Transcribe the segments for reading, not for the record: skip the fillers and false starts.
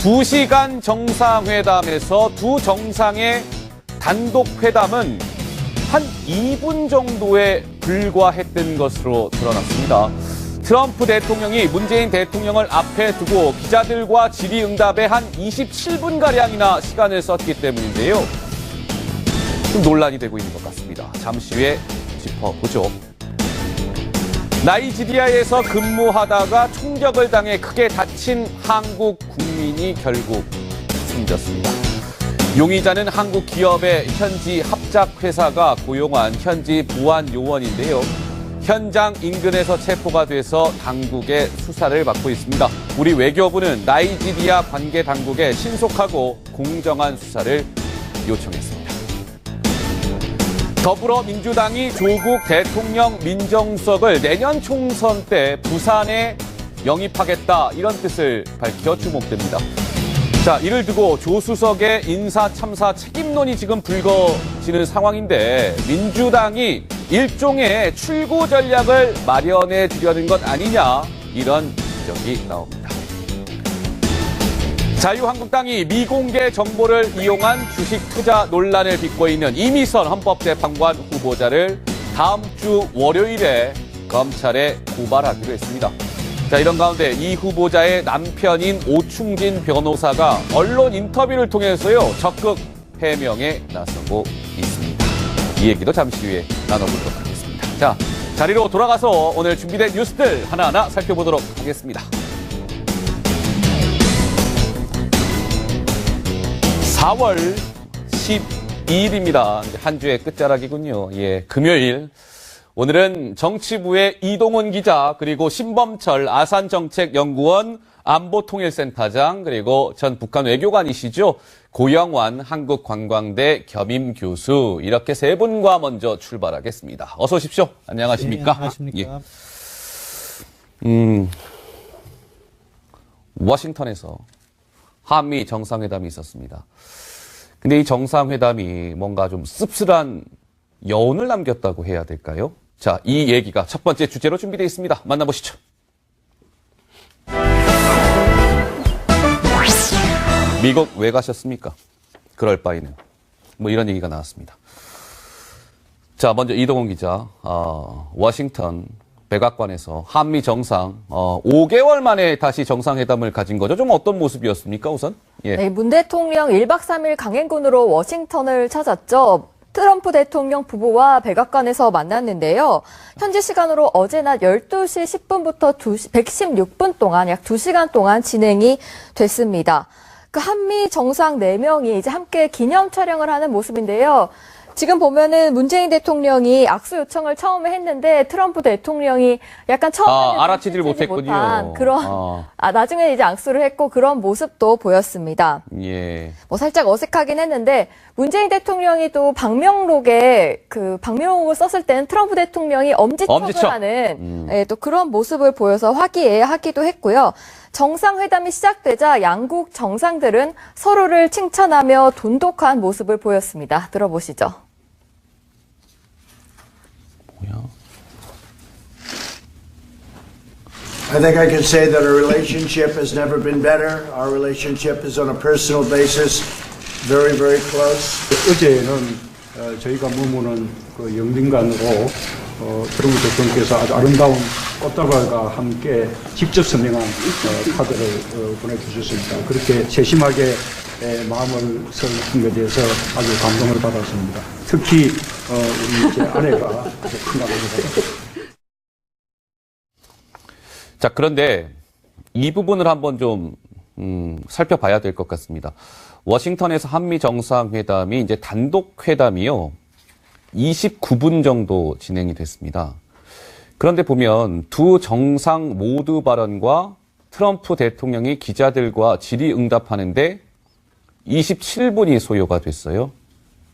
2시간 정상회담에서 두 정상의 단독 회담은 한 2분 정도에 불과했던 것으로 드러났습니다. 트럼프 대통령이 문재인 대통령을 앞에 두고 기자들과 질의응답에 한 27분가량이나 시간을 썼기 때문인데요. 좀 논란이 되고 있는 것 같습니다. 잠시 후에 짚어보죠. 나이지리아에서 근무하다가 총격을 당해 크게 다친 한국 국민이 결국 숨졌습니다. 용의자는 한국 기업의 현지 합작회사가 고용한 현지 보안 요원인데요. 현장 인근에서 체포가 돼서 당국의 수사를 받고 있습니다. 우리 외교부는 나이지리아 관계 당국에 신속하고 공정한 수사를 요청했습니다. 더불어민주당이 조국 대통령 민정수석을 내년 총선 때 부산에 영입하겠다 이런 뜻을 밝혀 주목됩니다. 자, 이를 두고 조 수석의 인사참사 책임론이 지금 불거지는 상황인데 민주당이 일종의 출구 전략을 마련해 주려는 것 아니냐 이런 지적이 나옵니다. 자유한국당이 미공개 정보를 이용한 주식 투자 논란을 빚고 있는 이미선 헌법재판관 후보자를 다음 주 월요일에 검찰에 고발하기로 했습니다. 자, 이런 가운데 이 후보자의 남편인 오충진 변호사가 언론 인터뷰를 통해서요 적극 해명에 나서고 있습니다. 이 얘기도 잠시 후에 나눠보도록 하겠습니다. 자, 자리로 돌아가서 오늘 준비된 뉴스들 하나하나 살펴보도록 하겠습니다. 4월 12일입니다. 한 주의 끝자락이군요. 예, 금요일. 오늘은 정치부의 이동훈 기자, 그리고 신범철 아산정책연구원 안보통일센터장, 그리고 전 북한 외교관이시죠. 고영환 한국관광대 겸임교수, 이렇게 세 분과 먼저 출발하겠습니다. 어서 오십시오. 안녕하십니까? 네, 안녕하십니까? 예. 워싱턴에서 한미 정상회담이 있었습니다. 근데 이 정상회담이 뭔가 좀 씁쓸한 여운을 남겼다고 해야 될까요? 자, 이 얘기가 첫 번째 주제로 준비되어 있습니다. 만나보시죠. 미국 왜 가셨습니까? 그럴 바에는. 뭐 이런 얘기가 나왔습니다. 자, 먼저 이동훈 기자, 워싱턴 백악관에서 한미 정상 5개월 만에 다시 정상회담을 가진 거죠. 좀 어떤 모습이었습니까, 우선? 예. 네, 문 대통령 1박 3일 강행군으로 워싱턴을 찾았죠. 트럼프 대통령 부부와 백악관에서 만났는데요. 현지 시간으로 어제 낮 12시 10분부터 116분 동안 약 2시간 동안 진행이 됐습니다. 그 한미 정상 4명이 이제 함께 기념 촬영을 하는 모습인데요. 지금 보면은 문재인 대통령이 악수 요청을 처음에 했는데 트럼프 대통령이 약간 처음에는 알아채질 못했군요. 그런 나중에 이제 악수를 했고 그런 모습도 보였습니다. 예. 뭐 살짝 어색하긴 했는데 문재인 대통령이 또 방명록에 그 방명록을 썼을 때는 트럼프 대통령이 엄지척을 하는 예, 또 그런 모습을 보여서 화기애애하기도 했고요. 정상회담이 시작되자 양국 정상들은 서로를 칭찬하며 돈독한 모습을 보였습니다. 들어보시죠. I think I can say that our relationship has never been better. Our relationship is on a personal basis, very, very close. 어제는 저희가 머무는 그 영빈관으로 트럼프 대통령께서 아주 아름다운 꽃다발과 함께 직접 서명한 카드를 보내주셨습니다. 그렇게 세심하게 마음을 써준 것에 대해서 아주 감동을 받았습니다. 특히 우리 제 아내가 아주 큰 감동을 받았습니다. 자, 그런데 이 부분을 한번 좀 살펴봐야 될 것 같습니다. 워싱턴에서 한미 정상회담이 이제 단독 회담이요. 29분 정도 진행이 됐습니다. 그런데 보면 두 정상 모두 발언과 트럼프 대통령이 기자들과 질의응답하는데 27분이 소요가 됐어요.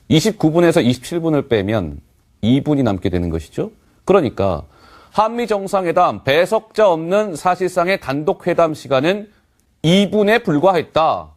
29분에서 27분을 빼면 2분이 남게 되는 것이죠. 그러니까 한미 정상회담 배석자 없는 사실상의 단독 회담 시간은 2분에 불과했다.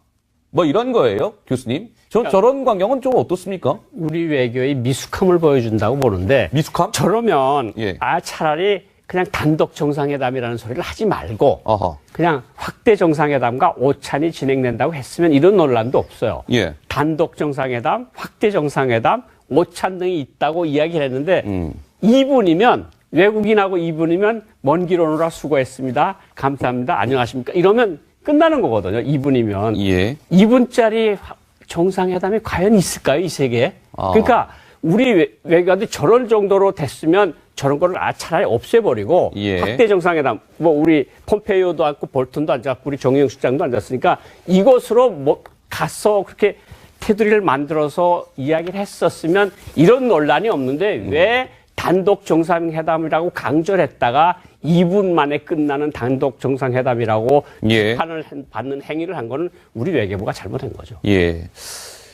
뭐 이런 거예요, 교수님? 저런 광경은 좀 어떻습니까? 우리 외교의 미숙함을 보여준다고 보는데 미숙함? 저러면 예. 차라리 그냥 단독 정상회담이라는 소리를 하지 말고 어허. 그냥 확대 정상회담과 오찬이 진행된다고 했으면 이런 논란도 없어요. 예. 단독 정상회담, 확대 정상회담, 오찬 등이 있다고 이야기를 했는데 2분이면 외국인하고 2분이면 먼 길 오느라 수고했습니다. 감사합니다. 안녕하십니까? 이러면 끝나는 거거든요. 2분이면. 예. 2분짜리 정상회담이 과연 있을까요? 이 세계에? 아. 그러니까 우리 외교관들이 저런 정도로 됐으면 저런 거를 차라리 없애버리고 예. 확대 정상회담 뭐 우리 폼페이오도 앉고 볼턴도 앉았고 우리 정의용 실장도 앉았으니까 이곳으로 뭐 가서 그렇게 테두리를 만들어서 이야기를 했었으면 이런 논란이 없는데 왜 단독 정상회담이라고 강조를 했다가 2분 만에 끝나는 단독 정상회담이라고 예. 비판을 받는 행위를 한 거는 우리 외교부가 잘못한 거죠. 예.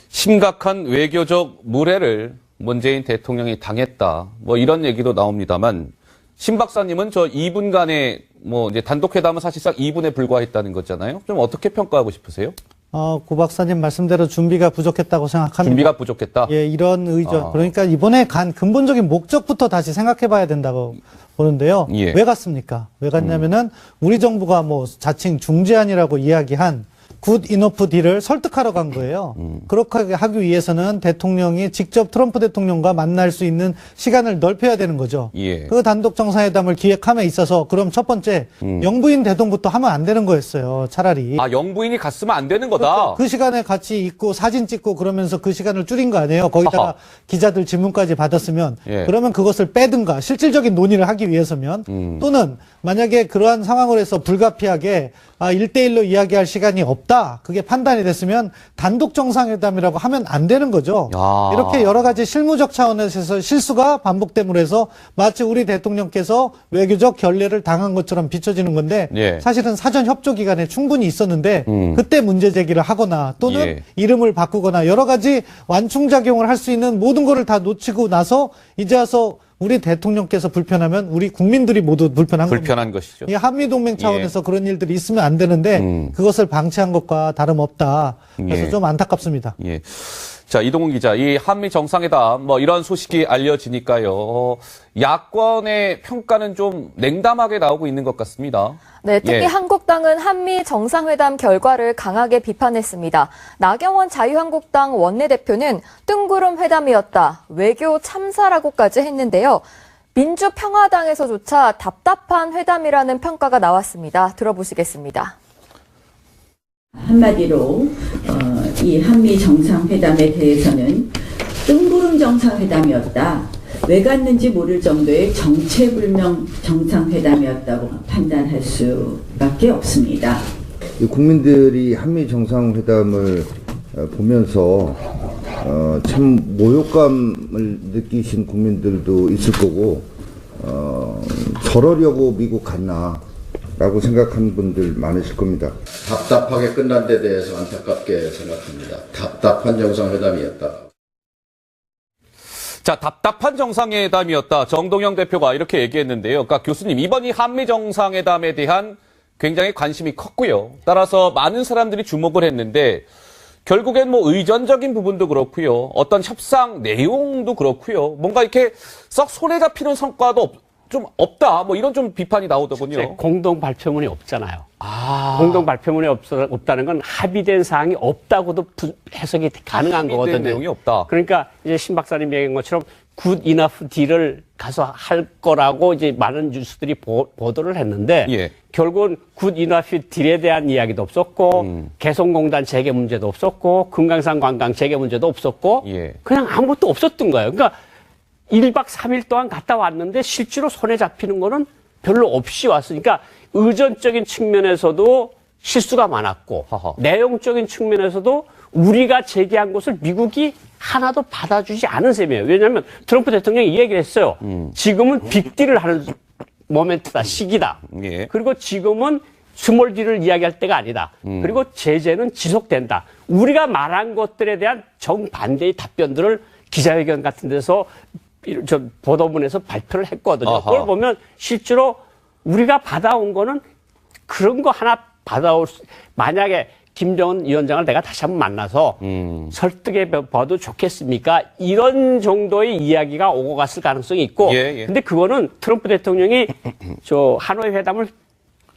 심각한 외교적 무례를 문재인 대통령이 당했다. 뭐 이런 얘기도 나옵니다만 신 박사님은 저 2분간의 뭐 이제 단독 회담은 사실상 2분에 불과했다는 거잖아요. 좀 어떻게 평가하고 싶으세요? 고 박사님 말씀대로 준비가 부족했다고 생각합니다. 준비가 부족했다. 예, 이런 의전. 그러니까 이번에 간 근본적인 목적부터 다시 생각해 봐야 된다고 보는데요. 예. 왜 갔습니까? 왜 갔냐면은 우리 정부가 뭐 자칭 중재안이라고 이야기한 굿 이너프 딜을 설득하러 간 거예요. 그렇게 하기 위해서는 대통령이 직접 트럼프 대통령과 만날 수 있는 시간을 넓혀야 되는 거죠. 예. 그 단독 정상회담을 기획함에 있어서 그럼 첫 번째 영부인 대동부터 하면 안 되는 거였어요. 차라리. 아, 영부인이 갔으면 안 되는 거다. 그렇죠. 그 시간에 같이 있고 사진 찍고 그러면서 그 시간을 줄인 거 아니에요. 거기다가 하하. 기자들 질문까지 받았으면 예. 그러면 그것을 빼든가 실질적인 논의를 하기 위해서면 또는 만약에 그러한 상황을 해서 불가피하게 1대1로 이야기할 시간이 없다. 그게 판단이 됐으면 단독 정상회담이라고 하면 안 되는 거죠. 야. 이렇게 여러 가지 실무적 차원에서 실수가 반복됨으로 해서 마치 우리 대통령께서 외교적 결례를 당한 것처럼 비춰지는 건데 예. 사실은 사전 협조 기간에 충분히 있었는데 그때 문제 제기를 하거나 또는 예. 이름을 바꾸거나 여러 가지 완충작용을 할 수 있는 모든 거를 다 놓치고 나서 이제 와서 우리 대통령께서 불편하면 우리 국민들이 모두 불편한 겁니다. 불편한 것이죠. 이 한미동맹 차원에서 그런 일들이 있으면 안 되는데 그것을 방치한 것과 다름없다. 그래서 예. 좀 안타깝습니다. 예. 자, 이동훈 기자, 이 한미 정상회담 뭐 이런 소식이 알려지니까요. 야권의 평가는 좀 냉담하게 나오고 있는 것 같습니다. 네, 특히 예. 한국당은 한미 정상회담 결과를 강하게 비판했습니다. 나경원 자유한국당 원내대표는 뜬구름 회담이었다, 외교 참사라고까지 했는데요. 민주평화당에서조차 답답한 회담이라는 평가가 나왔습니다. 들어보시겠습니다. 한마디로 이 한미 정상회담에 대해서는 뜬구름 정상회담이었다. 왜 갔는지 모를 정도의 정체불명 정상회담이었다고 판단할 수밖에 없습니다. 국민들이 한미 정상회담을 보면서 참 모욕감을 느끼신 국민들도 있을 거고 저러려고 미국 갔나 라고 생각하는 분들 많으실 겁니다. 답답하게 끝난 데 대해서 안타깝게 생각합니다. 답답한 정상회담이었다. 자, 답답한 정상회담이었다. 정동영 대표가 이렇게 얘기했는데요. 그러니까 교수님, 이번 이 한미 정상회담에 대한 굉장히 관심이 컸고요. 따라서 많은 사람들이 주목을 했는데 결국엔 뭐 의전적인 부분도 그렇고요. 어떤 협상 내용도 그렇고요. 뭔가 이렇게 썩 손에 잡히는 성과도 좀 없다. 뭐 이런 좀 비판이 나오더군요. 공동 발표문이 없잖아요. 공동 발표문이 없다는 건 합의된 사항이 없다고도 해석이 가능한 거거든요. 내용이 없다. 그러니까 이제 신 박사님 얘기한 것처럼 굿 이너프 딜을 가서 할 거라고 이제 많은 뉴스들이 보도를 했는데 예. 결국은 굿 이너프 딜에 대한 이야기도 없었고 개성공단 재개 문제도 없었고 금강산 관광 재개 문제도 없었고 예. 그냥 아무것도 없었던 거예요. 그러니까 1박 3일 동안 갔다 왔는데 실제로 손에 잡히는 거는 별로 없이 왔으니까 의전적인 측면에서도 실수가 많았고 하하. 내용적인 측면에서도 우리가 제기한 것을 미국이 하나도 받아주지 않은 셈이에요. 왜냐하면 트럼프 대통령이 이 얘기를 했어요. 지금은 빅딜을 하는 모멘트다, 시기다. 예. 그리고 지금은 스몰 딜을 이야기할 때가 아니다. 그리고 제재는 지속된다. 우리가 말한 것들에 대한 정반대의 답변들을 기자회견 같은 데서 보도문에서 발표를 했거든요. 아하. 그걸 보면 실제로 우리가 받아온 거는 그런 거 하나 만약에 김정은 위원장을 내가 다시 한번 만나서 설득해 봐도 좋겠습니까? 이런 정도의 이야기가 오고 갔을 가능성이 있고, 예. 근데 그거는 트럼프 대통령이 저 하노이 회담을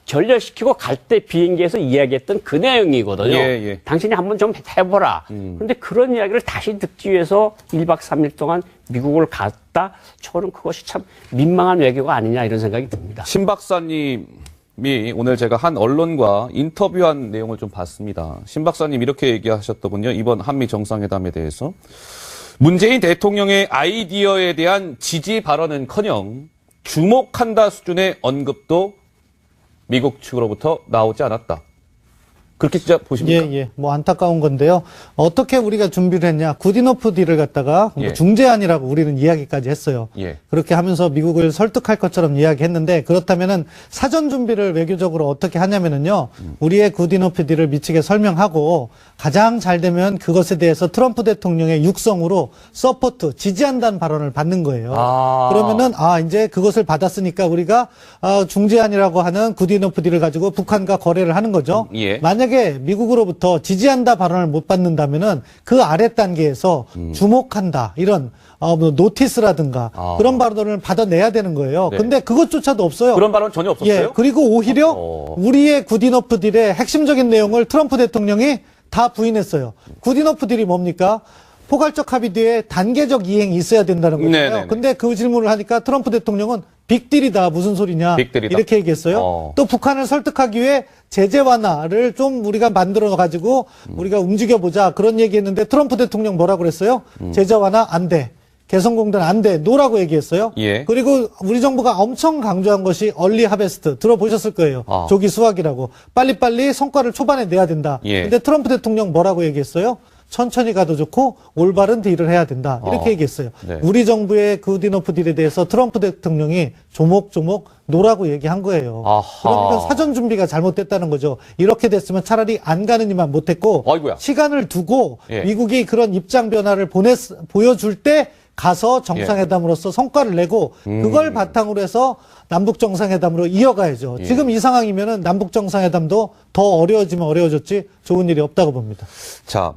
결렬시키고 갈 때 비행기에서 이야기했던 그 내용이거든요. 예. 당신이 한번 좀 해보라. 그런데 그런 이야기를 다시 듣기 위해서 1박 3일 동안 미국을 갔다? 저는 그것이 참 민망한 외교가 아니냐 이런 생각이 듭니다. 신 박사님이 오늘 제가 한 언론과 인터뷰한 내용을 좀 봤습니다. 신 박사님 이렇게 얘기하셨더군요. 이번 한미 정상회담에 대해서. 문재인 대통령의 아이디어에 대한 지지 발언은커녕 주목한다 수준의 언급도 미국 측으로부터 나오지 않았다. 그렇게 진짜 보십니까? 예. 뭐 안타까운 건데요. 어떻게 우리가 준비를 했냐. 굿이너프 딜을 갖다가 예. 중재안이라고 우리는 이야기까지 했어요. 예. 그렇게 하면서 미국을 설득할 것처럼 이야기했는데 그렇다면은 사전 준비를 외교적으로 어떻게 하냐면은요. 우리의 굿이너프 딜을 미치게 설명하고 가장 잘 되면 그것에 대해서 트럼프 대통령의 육성으로 서포트, 지지한다는 발언을 받는 거예요. 그러면은 이제 그것을 받았으니까 우리가 중재안이라고 하는 굿이너프 딜을 가지고 북한과 거래를 하는 거죠. 예. 만약에 미국으로부터 지지한다 발언을 못 받는다면은 그 아래 단계에서 주목한다 이런 노티스라든가 그런 발언을 받아내야 되는 거예요. 네. 근데 그것조차도 없어요. 그런 발언 전혀 없었어요? 예. 그리고 오히려 우리의 굿이너프 딜의 핵심적인 내용을 트럼프 대통령이 다 부인했어요. 굿이너프 딜이 뭡니까? 포괄적 합의 뒤에 단계적 이행이 있어야 된다는 거잖아요. 네네네. 근데 그 질문을 하니까 트럼프 대통령은 빅딜이다. 무슨 소리냐. 빅딜이다. 이렇게 얘기했어요. 또 북한을 설득하기 위해 제재 완화를 좀 우리가 만들어 가지고 우리가 움직여보자. 그런 얘기했는데 트럼프 대통령 뭐라고 그랬어요? 제재 완화 안 돼. 개성공단 안 돼. 노라고 얘기했어요. 예. 그리고 우리 정부가 엄청 강조한 것이 얼리 하베스트. 들어보셨을 거예요. 조기 수확이라고. 빨리빨리 성과를 초반에 내야 된다. 예. 근데 트럼프 대통령 뭐라고 얘기했어요? 천천히 가도 좋고 올바른 딜을 해야 된다. 이렇게 얘기했어요. 네. 우리 정부의 굿이너프 딜에 대해서 트럼프 대통령이 조목조목 노라고 얘기한 거예요. 그러니까 사전 준비가 잘못됐다는 거죠. 이렇게 됐으면 차라리 안 가느니만 못했고 아이고야. 시간을 두고 예. 미국이 그런 입장 변화를 보여줄 때 가서 정상회담으로서 성과를 내고 그걸 바탕으로 해서 남북 정상회담으로 이어가야죠. 지금 이 상황이면은 남북 정상회담도 더 어려워지면 어려워졌지 좋은 일이 없다고 봅니다. 자,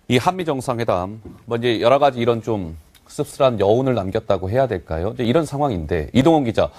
이 한미 정상회담, 이제 여러 가지 이런 좀 씁쓸한 여운을 남겼다고 해야 될까요? 이제 이런 상황인데, 이동훈 기자,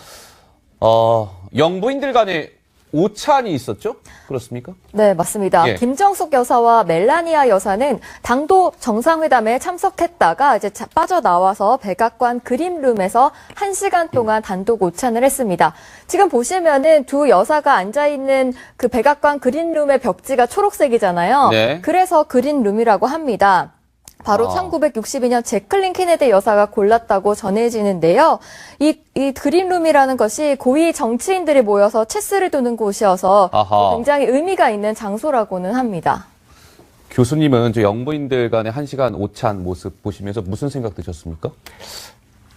영부인들 간에 오찬이 있었죠? 그렇습니까? 네, 맞습니다. 예. 김정숙 여사와 멜라니아 여사는 당도 정상회담에 참석했다가 이제 빠져나와서 백악관 그린룸에서 1시간 동안 단독 오찬을 했습니다. 지금 보시면은 두 여사가 앉아있는 그 백악관 그린룸의 벽지가 초록색이잖아요. 네. 그래서 그린룸이라고 합니다. 바로 1962년 제클린 케네디 여사가 골랐다고 전해지는데요. 이 그린룸이라는 것이 고위 정치인들이 모여서 체스를 두는 곳이어서 굉장히 의미가 있는 장소라고는 합니다. 교수님은 저 영부인들 간의 1시간 오찬 모습 보시면서 무슨 생각 드셨습니까?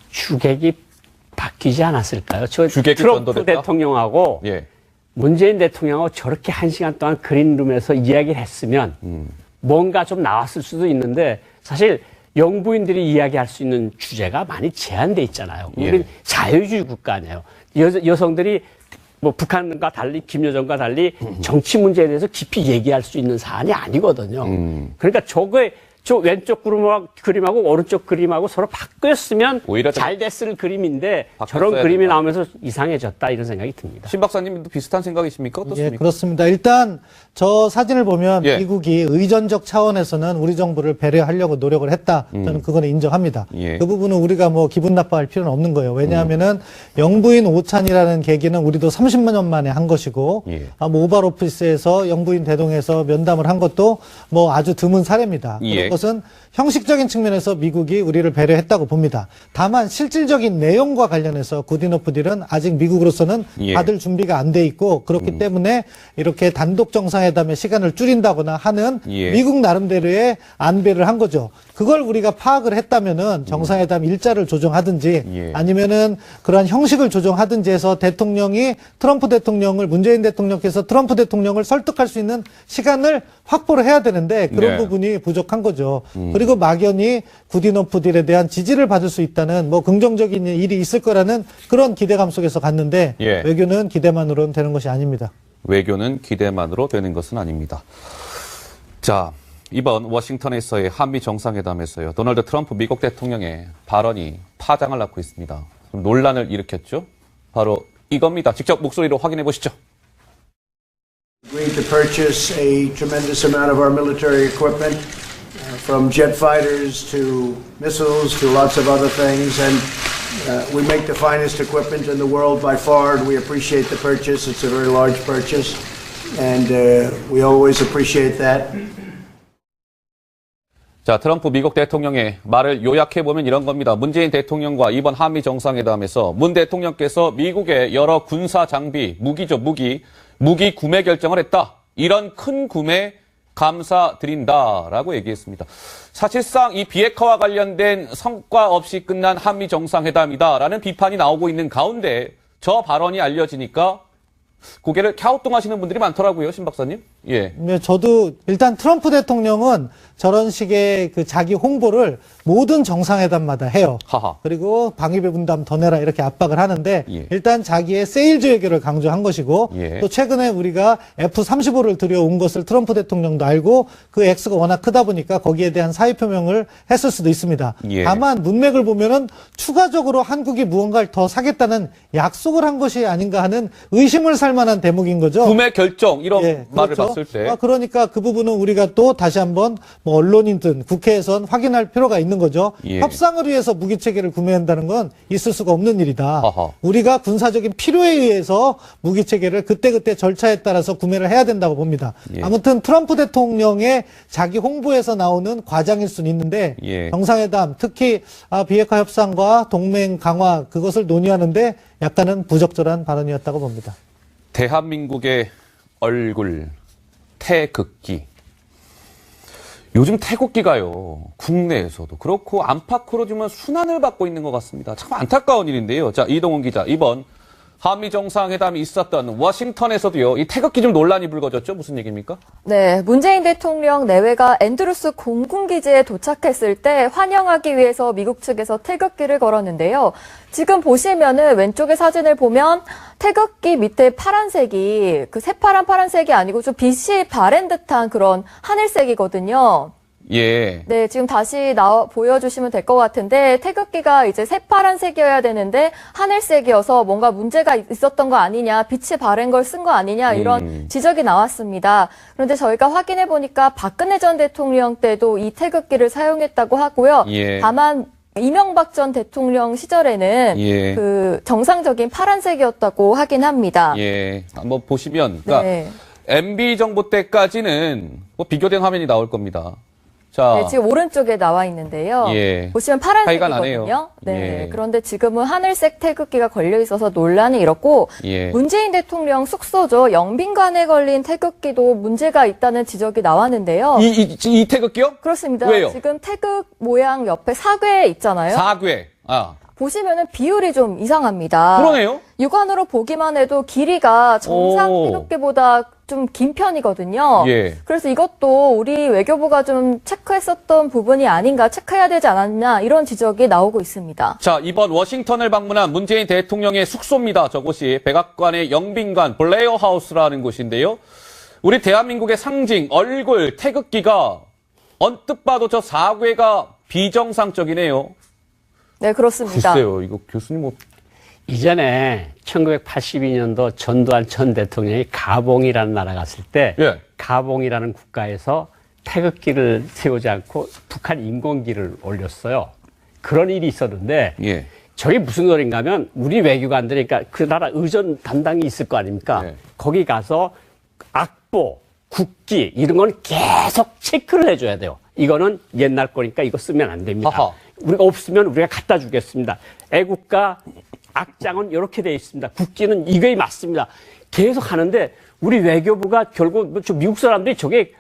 주객이 바뀌지 않았을까요? 저 주객이 트럼프 전도됐다? 대통령하고 예. 문재인 대통령하고 저렇게 1시간 동안 그린룸에서 이야기를 했으면 뭔가 좀 나왔을 수도 있는데 사실 영부인들이 이야기할 수 있는 주제가 많이 제한돼 있잖아요. 우리는 자유주의 국가 아니에요. 여성들이 뭐 북한과 달리 김여정과 달리 정치 문제에 대해서 깊이 얘기할 수 있는 사안이 아니거든요. 그러니까 저 왼쪽 그림하고 오른쪽 그림하고 서로 바뀌었으면 오히려 잘 됐을 그림인데 저런 바꿨어야 그림이 된다. 나오면서 이상해졌다 이런 생각이 듭니다. 신 박사님도 비슷한 생각이십니까? 예, 어떻습니까? 그렇습니다. 일단 저 사진을 보면 예. 미국이 의전적 차원에서는 우리 정부를 배려하려고 노력을 했다. 저는 그거는 인정합니다. 예. 그 부분은 우리가 뭐 기분 나빠할 필요는 없는 거예요. 왜냐하면은 영부인 오찬이라는 계기는 우리도 30만 년 만에 한 것이고 예. 뭐 오발 오피스에서 영부인 대동에서 면담을 한 것도 뭐 아주 드문 사례입니다. 예. 그런 것은 형식적인 측면에서 미국이 우리를 배려했다고 봅니다. 다만 실질적인 내용과 관련해서 굿이너프 딜은 아직 미국으로서는 예. 받을 준비가 안 돼 있고 그렇기 때문에 이렇게 단독 정상회담의 시간을 줄인다거나 하는 예. 미국 나름대로의 안배를 한 거죠. 그걸 우리가 파악을 했다면은 정상회담 일자를 조정하든지 예. 아니면은 그러한 형식을 조정하든지 해서 대통령이 트럼프 대통령을 문재인 대통령께서 트럼프 대통령을 설득할 수 있는 시간을 확보를 해야 되는데 그런 네. 부분이 부족한 거죠. 그리고 막연히 굿이너프 딜에 대한 지지를 받을 수 있다는 뭐 긍정적인 일이 있을 거라는 그런 기대감 속에서 갔는데 예. 외교는 기대만으로는 되는 것이 아닙니다. 외교는 기대만으로 되는 것은 아닙니다. 자, 이번 워싱턴에서의 한미 정상회담에서요. 도널드 트럼프 미국 대통령의 발언이 파장을 낳고 있습니다. 논란을 일으켰죠. 바로 이겁니다. 직접 목소리로 확인해 보시죠. Agreed to purchase a tremendous amount of our military equipment, from jet fighters to missiles to lots of other things, and we make the finest equipment in the world by far, and we appreciate the purchase. It's a very large purchase, and we always appreciate that. 자, 트럼프 미국 대통령의 말을 요약해보면 이런 겁니다. 문재인 대통령과 이번 한미 정상회담에서 문 대통령께서 미국의 여러 군사 장비, 무기죠, 무기 구매 결정을 했다. 이런 큰 구매 감사드린다라고 얘기했습니다. 사실상 이 비핵화와 관련된 성과 없이 끝난 한미 정상회담이다라는 비판이 나오고 있는 가운데 저 발언이 알려지니까 고개를 갸우뚱하시는 분들이 많더라고요, 신 박사님. 예. 네, 저도 일단 트럼프 대통령은 저런 식의 그 자기 홍보를 모든 정상회담마다 해요. 하하. 그리고 방위비 분담 더 내라 이렇게 압박을 하는데 예. 일단 자기의 세일즈 외교를 강조한 것이고 예. 또 최근에 우리가 F-35를 들여온 것을 트럼프 대통령도 알고 그 액수가 워낙 크다 보니까 거기에 대한 사의 표명을 했을 수도 있습니다. 예. 다만 문맥을 보면은 추가적으로 한국이 무언가를 더 사겠다는 약속을 한 것이 아닌가 하는 의심을 살 만한 대목인 거죠. 구매 결정 이런 예, 말을 그렇죠. 봤을 때. 그러니까 그 부분은 우리가 또 다시 한번 뭐 언론이든 국회에선 확인할 필요가 있는 거죠. 예. 협상을 위해서 무기 체계를 구매한다는 건 있을 수가 없는 일이다. 아하. 우리가 군사적인 필요에 의해서 무기 체계를 그때그때 절차에 따라서 구매를 해야 된다고 봅니다. 예. 아무튼 트럼프 대통령의 자기 홍보에서 나오는 과장일 수는 있는데 예. 정상회담 특히 비핵화 협상과 동맹 강화 그것을 논의하는데 약간은 부적절한 발언이었다고 봅니다. 대한민국의 얼굴, 태극기. 요즘 태극기가요, 국내에서도 그렇고 안팎으로 좀 순환을 받고 있는 것 같습니다. 참 안타까운 일인데요. 자, 이동훈 기자, 이번 한미 정상회담이 있었던 워싱턴에서도요, 이 태극기 좀 논란이 불거졌죠? 무슨 얘기입니까? 네, 문재인 대통령 내외가 앤드루스 공군기지에 도착했을 때 환영하기 위해서 미국 측에서 태극기를 걸었는데요. 지금 보시면은 왼쪽의 사진을 보면 태극기 밑에 파란색이 그 새파란 파란색이 아니고 좀 빛이 바랜 듯한 그런 하늘색이거든요. 예. 네, 지금 다시 보여주시면 될 것 같은데 태극기가 이제 새파란색이어야 되는데 하늘색이어서 뭔가 문제가 있었던 거 아니냐, 빛이 바랜 걸 쓴 거 아니냐 이런 지적이 나왔습니다. 그런데 저희가 확인해 보니까 박근혜 전 대통령 때도 이 태극기를 사용했다고 하고요. 예. 다만 이명박 전 대통령 시절에는 예. 그 정상적인 파란색이었다고 하긴 합니다. 예. 한번 보시면, 그러니까 네. MB 정부 때까지는 뭐 비교된 화면이 나올 겁니다. 자. 네, 지금 오른쪽에 나와 있는데요. 예. 보시면 차이가 파란색이거든요. 나네요. 네. 예. 그런데 지금은 하늘색 태극기가 걸려 있어서 논란이 일었고 예. 문재인 대통령 숙소죠. 영빈관에 걸린 태극기도 문제가 있다는 지적이 나왔는데요. 이 태극기요? 그렇습니다. 왜요? 지금 태극 모양 옆에 사괴 있잖아요. 사괴. 아. 보시면은 비율이 좀 이상합니다. 그러네요. 육안으로 보기만 해도 길이가 정상 오. 태극기보다 좀 긴 편이거든요. 예. 그래서 이것도 우리 외교부가 좀 체크했었던 부분이 아닌가, 체크해야 되지 않았냐 이런 지적이 나오고 있습니다. 자, 이번 워싱턴을 방문한 문재인 대통령의 숙소입니다. 저곳이 백악관의 영빈관 블레어 하우스라는 곳인데요. 우리 대한민국의 상징 얼굴 태극기가 언뜻 봐도 저 사괴가 비정상적이네요. 네, 그렇습니다. 글쎄요, 이거 교수님 뭐 이전에 1982년도 전두환 전 대통령이 가봉이라는 나라 갔을 때 예. 가봉이라는 국가에서 태극기를 세우지 않고 북한 인공기를 올렸어요. 그런 일이 있었는데 예. 저게 무슨 소린가 하면 우리 외교관들이 그러니까 그 나라 의전 담당이 있을 거 아닙니까? 네. 거기 가서 악보, 국기 이런 건 계속 체크를 해줘야 돼요. 이거는 옛날 거니까 이거 쓰면 안 됩니다. 아하. 우리가 없으면 우리가 갖다 주겠습니다. 애국가 악장은 이렇게 되어 있습니다. 국기는 이거에 맞습니다. 계속 하는데 우리 외교부가 결국 저 미국 사람들이 저게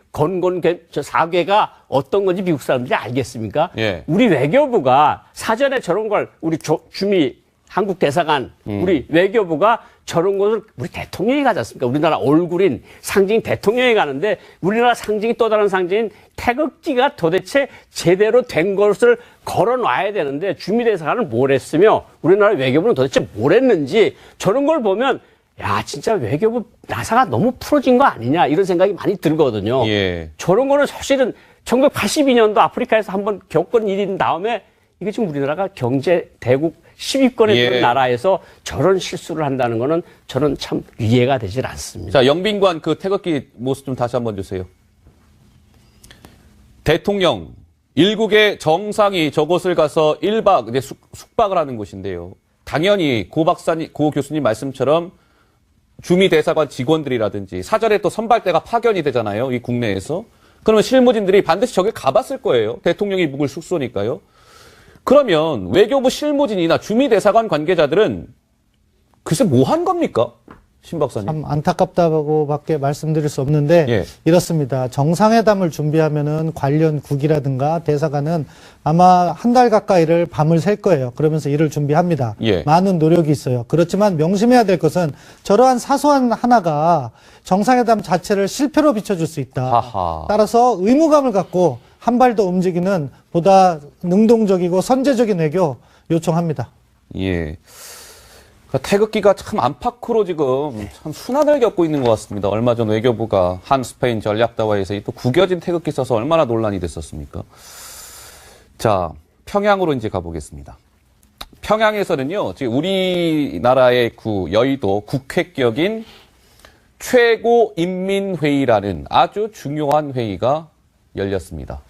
저 사괴가 어떤 건지 미국 사람들이 알겠습니까? 예. 우리 외교부가 사전에 저런 걸 우리 주미 한국 대사관 우리 외교부가 저런 것을 우리 대통령이 가지 않습니까? 우리나라 얼굴인 상징 대통령이 가는데 우리나라 상징이 또 다른 상징인 태극기가 도대체 제대로 된 것을 걸어놔야 되는데 주미 대사관은 뭘 했으며 우리나라 외교부는 도대체 뭘 했는지 저런 걸 보면 야, 진짜 외교부 나사가 너무 풀어진 거 아니냐 이런 생각이 많이 들거든요. 예. 저런 거는 사실은 1982년도 아프리카에서 한번 겪은 일인 다음에 이게 지금 우리나라가 경제 대국 10위권에 예. 드는 나라에서 저런 실수를 한다는 거는 저는 참 이해가 되질 않습니다. 자, 영빈관 그 태극기 모습 좀 다시 한번 주세요. 대통령, 일국의 정상이 저곳을 가서 1박, 이제 숙박을 하는 곳인데요. 당연히 고 교수님 말씀처럼 주미 대사관 직원들이라든지 사전에 또 선발대가 파견이 되잖아요. 이 국내에서. 그러면 실무진들이 반드시 저길 가봤을 거예요. 대통령이 묵을 숙소니까요. 그러면 외교부 실무진이나 주미 대사관 관계자들은 글쎄 뭐 한 겁니까? 신 박사님. 참 안타깝다고밖에 말씀드릴 수 없는데 예. 이렇습니다. 정상회담을 준비하면은 관련 국이라든가 대사관은 아마 한 달 가까이를 밤을 샐 거예요. 그러면서 일을 준비합니다. 예. 많은 노력이 있어요. 그렇지만 명심해야 될 것은 저러한 사소한 하나가 정상회담 자체를 실패로 비춰줄 수 있다. 하하. 따라서 의무감을 갖고 한 발 더 움직이는 보다 능동적이고 선제적인 외교 요청합니다. 예. 태극기가 참 안팎으로 지금 참 순환을 겪고 있는 것 같습니다. 얼마 전 외교부가 한 스페인 전략다와에서 또 구겨진 태극기 써서 얼마나 논란이 됐었습니까? 자, 평양으로 이제 가보겠습니다. 평양에서는요, 지금 우리나라의 여의도 국회격인 최고인민회의라는 아주 중요한 회의가 열렸습니다.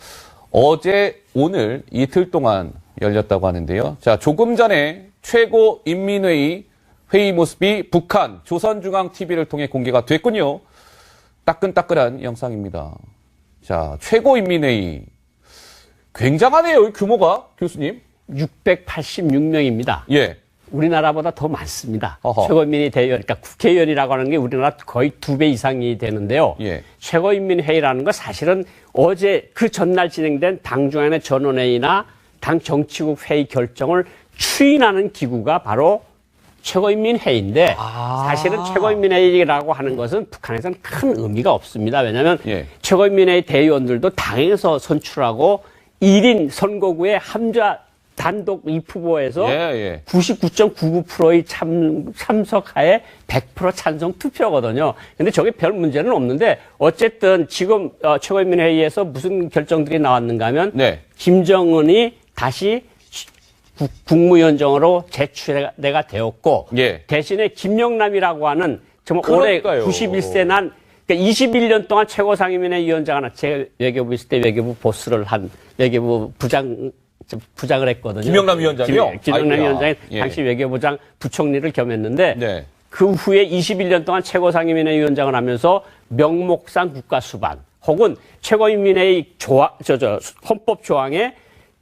어제, 오늘 이틀 동안 열렸다고 하는데요. 자, 조금 전에 최고인민회의 회의 모습이 북한 조선중앙TV를 통해 공개가 됐군요. 따끈따끈한 영상입니다. 자, 최고인민회의. 굉장하네요, 규모가, 교수님. 686명입니다. 예. 우리나라보다 더 많습니다. 어허. 최고인민회의 대의원, 그러니까 국회의원이라고 하는 게 우리나라 거의 2배 이상이 되는데요. 예. 최고인민회의라는 건 사실은 어제 그 전날 진행된 당중앙의 전원회의나 당 정치국 회의 결정을 추인하는 기구가 바로 최고인민회의인데 사실은 최고인민회의라고 하는 것은 북한에서는 큰 의미가 없습니다. 왜냐하면 예. 최고인민회의 대의원들도 당에서 선출하고 1인 선거구에 함자 단독 입후보에서 예. 99.99%의 참석하에 100% 찬성 투표거든요. 근데 저게 별 문제는 없는데 어쨌든 지금 최고인민회의에서 무슨 결정들이 나왔는가 하면 네. 김정은이 다시 국무위원장으로 재추대가 되었고 예. 대신에 김영남이라고 하는 정말 그러니까요. 올해 91세 난 그러니까 21년 동안 최고상임위원회 위원장 하나 제 외교부 있을 때 외교부 보스를 한 외교부 부장을 했거든요. 김영남 위원장이요? 김영남 아이고야. 위원장이 예. 당시 외교부장 부총리를 겸했는데 네. 그 후에 21년 동안 최고상임위원회 위원장을 하면서 명목상 국가수반 혹은 최고인민회의 헌법 조항에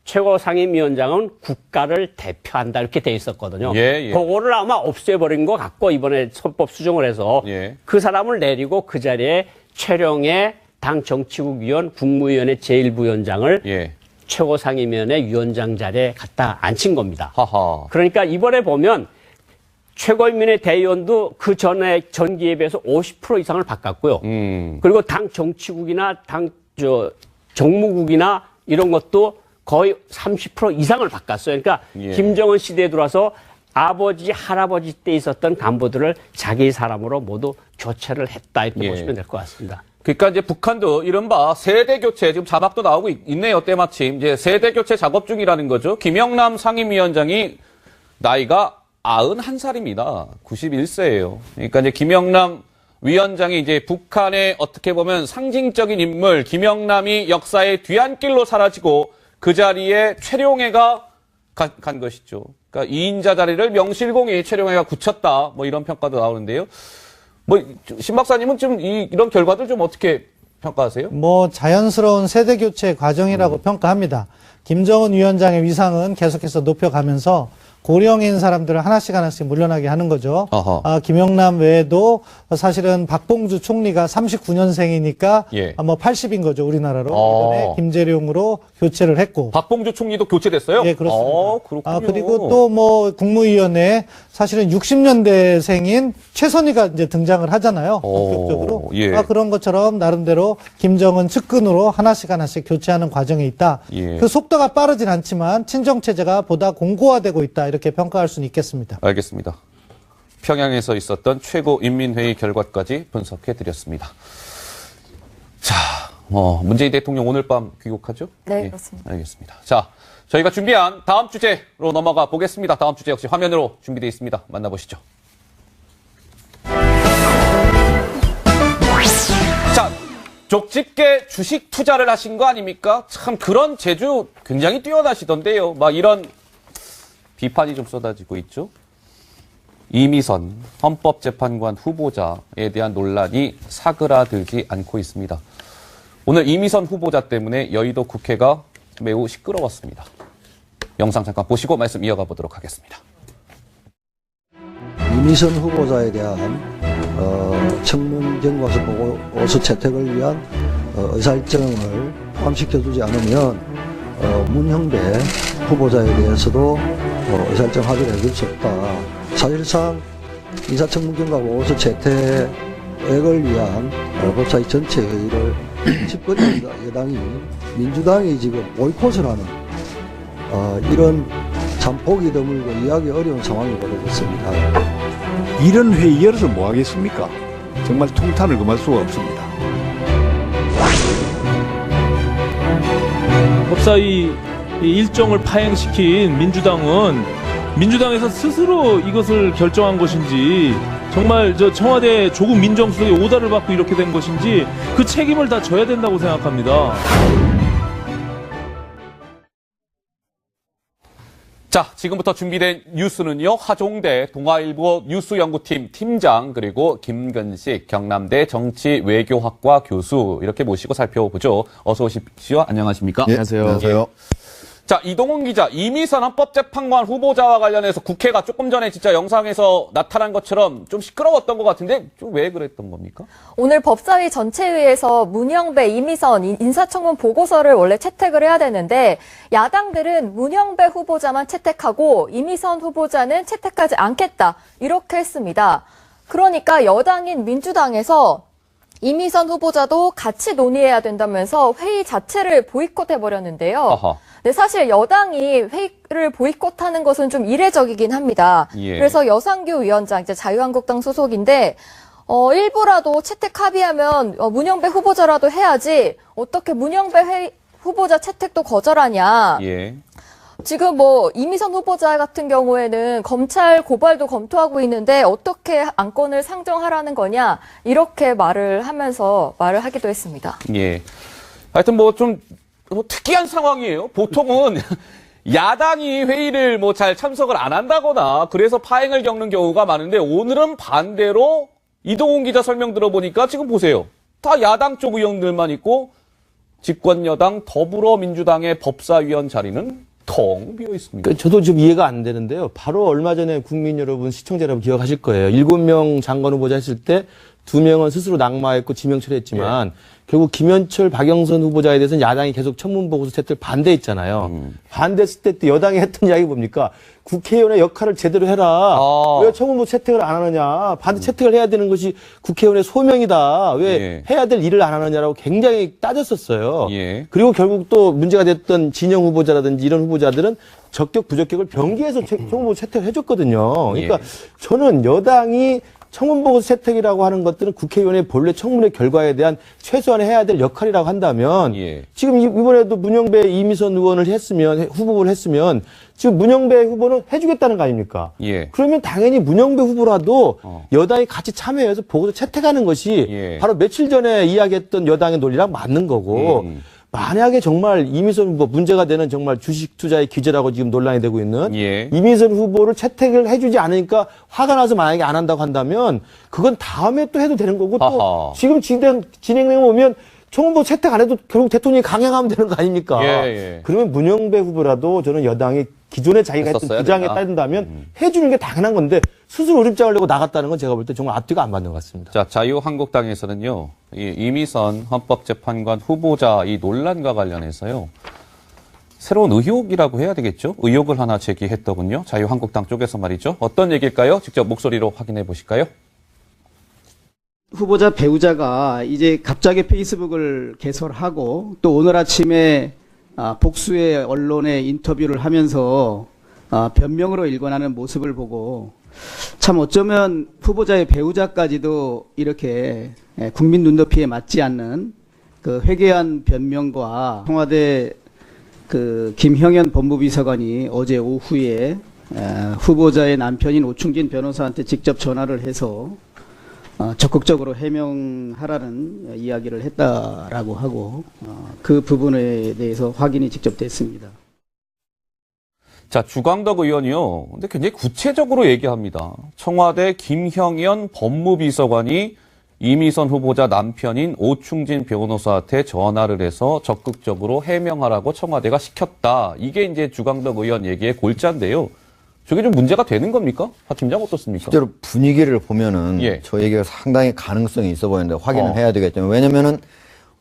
최고상임위원장은 국가를 대표한다 이렇게 돼 있었거든요. 예. 그거를 아마 없애버린 것 같고 이번에 헌법 수정을 해서 예. 그 사람을 내리고 그 자리에 최령의 당 정치국 위원 국무위원회 제1부위원장을 예. 최고상임위원회 위원장 자리에 갖다 앉힌 겁니다. 하하. 그러니까 이번에 보면 최고인민회 대의원도 그 전에 전기에 비해서 50% 이상을 바꿨고요. 그리고 당 정치국이나 정무국이나 이런 것도 거의 30% 이상을 바꿨어요. 그러니까 예. 김정은 시대에 들어와서 아버지, 할아버지 때 있었던 간부들을 자기 사람으로 모두 교체를 했다 이렇게 예. 보시면 될 것 같습니다. 그러니까 이제 북한도 이른바 세대 교체 지금 자막도 나오고 있네요. 때마침 이제 세대 교체 작업 중이라는 거죠. 김영남 상임위원장이 나이가 91살입니다. 91세예요. 그러니까 이제 김영남 위원장이 이제 북한의 어떻게 보면 상징적인 인물 김영남이 역사의 뒤안길로 사라지고 그 자리에 최룡해가 간 것이죠. 그러니까 2인자 자리를 명실공히 최룡해가 굳혔다. 뭐 이런 평가도 나오는데요. 신 박사님은 좀 이런 결과들 좀 어떻게 평가하세요? 자연스러운 세대 교체 과정이라고 평가합니다. 김정은 위원장의 위상은 계속해서 높여가면서 고령인 사람들을 하나씩 물러나게 하는 거죠. 김영남 외에도 사실은 박봉주 총리가 39년생이니까 예. 80인 거죠, 우리나라로. 이번에 김재룡으로 교체를 했고. 박봉주 총리도 교체됐어요? 예, 그렇습니다. 그렇군요. 그리고 또 국무위원회에 사실은 60년대생인 최선희가 이제 등장을 하잖아요. 본격적으로. 예. 그런 것처럼 나름대로 김정은 측근으로 하나씩 교체하는 과정에 있다. 예. 그 속도가 빠르진 않지만 친정체제가 보다 공고화되고 있다. 이렇게 평가할 수는 있겠습니다. 알겠습니다. 평양에서 있었던 최고인민회의 결과까지 분석해드렸습니다. 자, 문재인 대통령 오늘 밤 귀국하죠? 네, 그렇습니다. 알겠습니다. 자, 저희가 준비한 다음 주제로 넘어가 보겠습니다. 다음 주제 역시 화면으로 준비되어 있습니다. 만나보시죠. 자, 족집게 주식 투자를 하신 거 아닙니까? 참 그런 재주 굉장히 뛰어나시던데요. 막 이런 비판이 좀 쏟아지고 있죠. 이미선 헌법재판관 후보자에 대한 논란이 사그라들지 않고 있습니다. 오늘 이미선 후보자 때문에 여의도 국회가 매우 시끄러웠습니다. 영상 잠깐 보시고 말씀 이어가 보도록 하겠습니다. 이미선 후보자에 대한 청문 경과서 보고서 채택을 위한 의사일정을 포함시켜주지 않으면 문형배 후보자에 대해서도 의사일정 합의를 해줄 수 없다. 사실상 인사청문 경과 보고서 채택을 위한 법사위 전체 회의를 집권 여당이 민주당이 지금 보이콧을 하는 이런 참 보기 드물고 이해하기 어려운 상황이 벌어졌습니다. 이런 회의 열어서 뭐 하겠습니까? 정말 통탄을 금할 수가 없습니다. 법사위 일정을 파행시킨 민주당에서 스스로 이것을 결정한 것인지 정말 청와대 조국 민정수석의 오다를 받고 이렇게 된 것인지 그 책임을 다 져야 된다고 생각합니다. 자, 지금부터 준비된 뉴스는요. 하종대 동아일보 뉴스연구팀 팀장 그리고 김근식 경남대 정치외교학과 교수 이렇게 모시고 살펴보죠. 어서 오십시오. 안녕하십니까? 예, 안녕하세요. 자, 이동훈 기자, 이미선 헌법재판관 후보자와 관련해서 국회가 조금 전에 진짜 영상에서 나타난 것처럼 좀 시끄러웠던 것 같은데 좀 왜 그랬던 겁니까? 오늘 법사위 전체회의에서 문형배, 이미선 인사청문 보고서를 원래 채택을 해야 되는데 야당들은 문형배 후보자만 채택하고 이미선 후보자는 채택하지 않겠다 이렇게 했습니다. 그러니까 여당인 민주당에서 이미선 후보자도 같이 논의해야 된다면서 회의 자체를 보이콧해버렸는데요. 아하. 네, 사실 여당이 회의를 보이콧하는 것은 좀 이례적이긴 합니다. 예. 그래서 여상규 위원장, 이제 자유한국당 소속인데, 일부라도 채택 합의하면 문형배 후보자라도 해야지 어떻게 문형배 후보자 채택도 거절하냐. 예. 지금 이미선 후보자 같은 경우에는 검찰 고발도 검토하고 있는데 어떻게 안건을 상정하라는 거냐 이렇게 말을 하기도 했습니다. 예. 하여튼 좀 특이한 상황이에요. 보통은 야당이 회의를 잘 참석을 안 한다거나 그래서 파행을 겪는 경우가 많은데 오늘은 반대로 이동훈 기자 설명 들어보니까 지금 보세요. 다 야당 쪽 의원들만 있고 집권 여당 더불어민주당의 법사위원 자리는 텅 비어 있습니다. 저도 좀 이해가 안 되는데요. 바로 얼마 전에 국민 여러분, 시청자 여러분 기억하실 거예요. 7명 장관 후보자 했을 때 2명은 스스로 낙마했고 지명 처리했지만 예. 결국 김현철, 박영선 후보자에 대해서는 야당이 계속 청문보고서 채택을 반대했잖아요. 반대했을 때 여당이 했던 이야기 뭡니까? 국회의원의 역할을 제대로 해라. 왜 청문보 채택을 안 하느냐. 반대 채택을 해야 되는 것이 국회의원의 소명이다. 왜 예. 해야 될 일을 안 하느냐라고 굉장히 따졌었어요. 예. 그리고 결국 또 문제가 됐던 진영 후보자라든지 이런 후보자들은 적격, 부적격을 병기해서 청문보 채택을 해줬거든요. 그러니까 예. 저는 여당이 청문보고서 채택이라고 하는 것들은 국회의원의 본래 청문회 결과에 대한 최소한 해야 될 역할이라고 한다면 예. 지금 이번에도 문영배 이미선 후보를 했으면 지금 문영배 후보는 해주겠다는 거 아닙니까? 예. 그러면 당연히 문영배 후보라도 여당이 같이 참여해서 보고서 채택하는 것이 예. 바로 며칠 전에 이야기했던 여당의 논리랑 맞는 거고 만약에 정말 이미선 후보 문제가 되는 정말 주식 투자의 기재라고 지금 논란이 되고 있는 예. 이미선 후보를 채택을 해주지 않으니까 화가 나서 만약에 안 한다고 한다면 그건 다음에 또 해도 되는 거고 아하. 또 지금 진행되면 보면 청문보 채택 안 해도 결국 대통령이 강행하면 되는 거 아닙니까? 예. 그러면 문영배 후보라도 저는 여당이 기존에 자기가 했던 주장에 따른다면 해주는 게 당연한 건데 스스로 의립장을 내고 나갔다는 건 제가 볼 때 정말 앞뒤가 안 맞는 것 같습니다. 자, 자유한국당에서는요, 이미선 헌법재판관 후보자 이 논란과 관련해서요, 새로운 의혹이라고 해야 되겠죠? 의혹을 하나 제기했더군요. 자유한국당 쪽에서 말이죠. 어떤 얘기일까요? 직접 목소리로 확인해 보실까요? 후보자 배우자가 이제 갑자기 페이스북을 개설하고 또 오늘 아침에 복수의 언론에 인터뷰를 하면서 변명으로 일관하는 모습을 보고 참 어쩌면 후보자의 배우자까지도 이렇게 국민 눈높이에 맞지 않는 그 회개한 변명과 청와대 그 김형현 법무비서관이 어제 오후에 후보자의 남편인 오충진 변호사한테 직접 전화를 해서 적극적으로 해명하라는 이야기를 했다라고 하고 그 부분에 대해서 확인이 직접 됐습니다. 자, 주광덕 의원이요. 근데 굉장히 구체적으로 얘기합니다. 청와대 김형현 법무비서관이 이미선 후보자 남편인 오충진 변호사한테 전화를 해서 적극적으로 해명하라고 청와대가 시켰다. 이게 이제 주광덕 의원 얘기의 골자인데요. 저게 좀 문제가 되는 겁니까? 하 팀장 어떻습니까? 실제로 분위기를 보면은 예. 저 얘기가 상당히 가능성이 있어 보이는데 확인을 해야 되겠지만 왜냐면은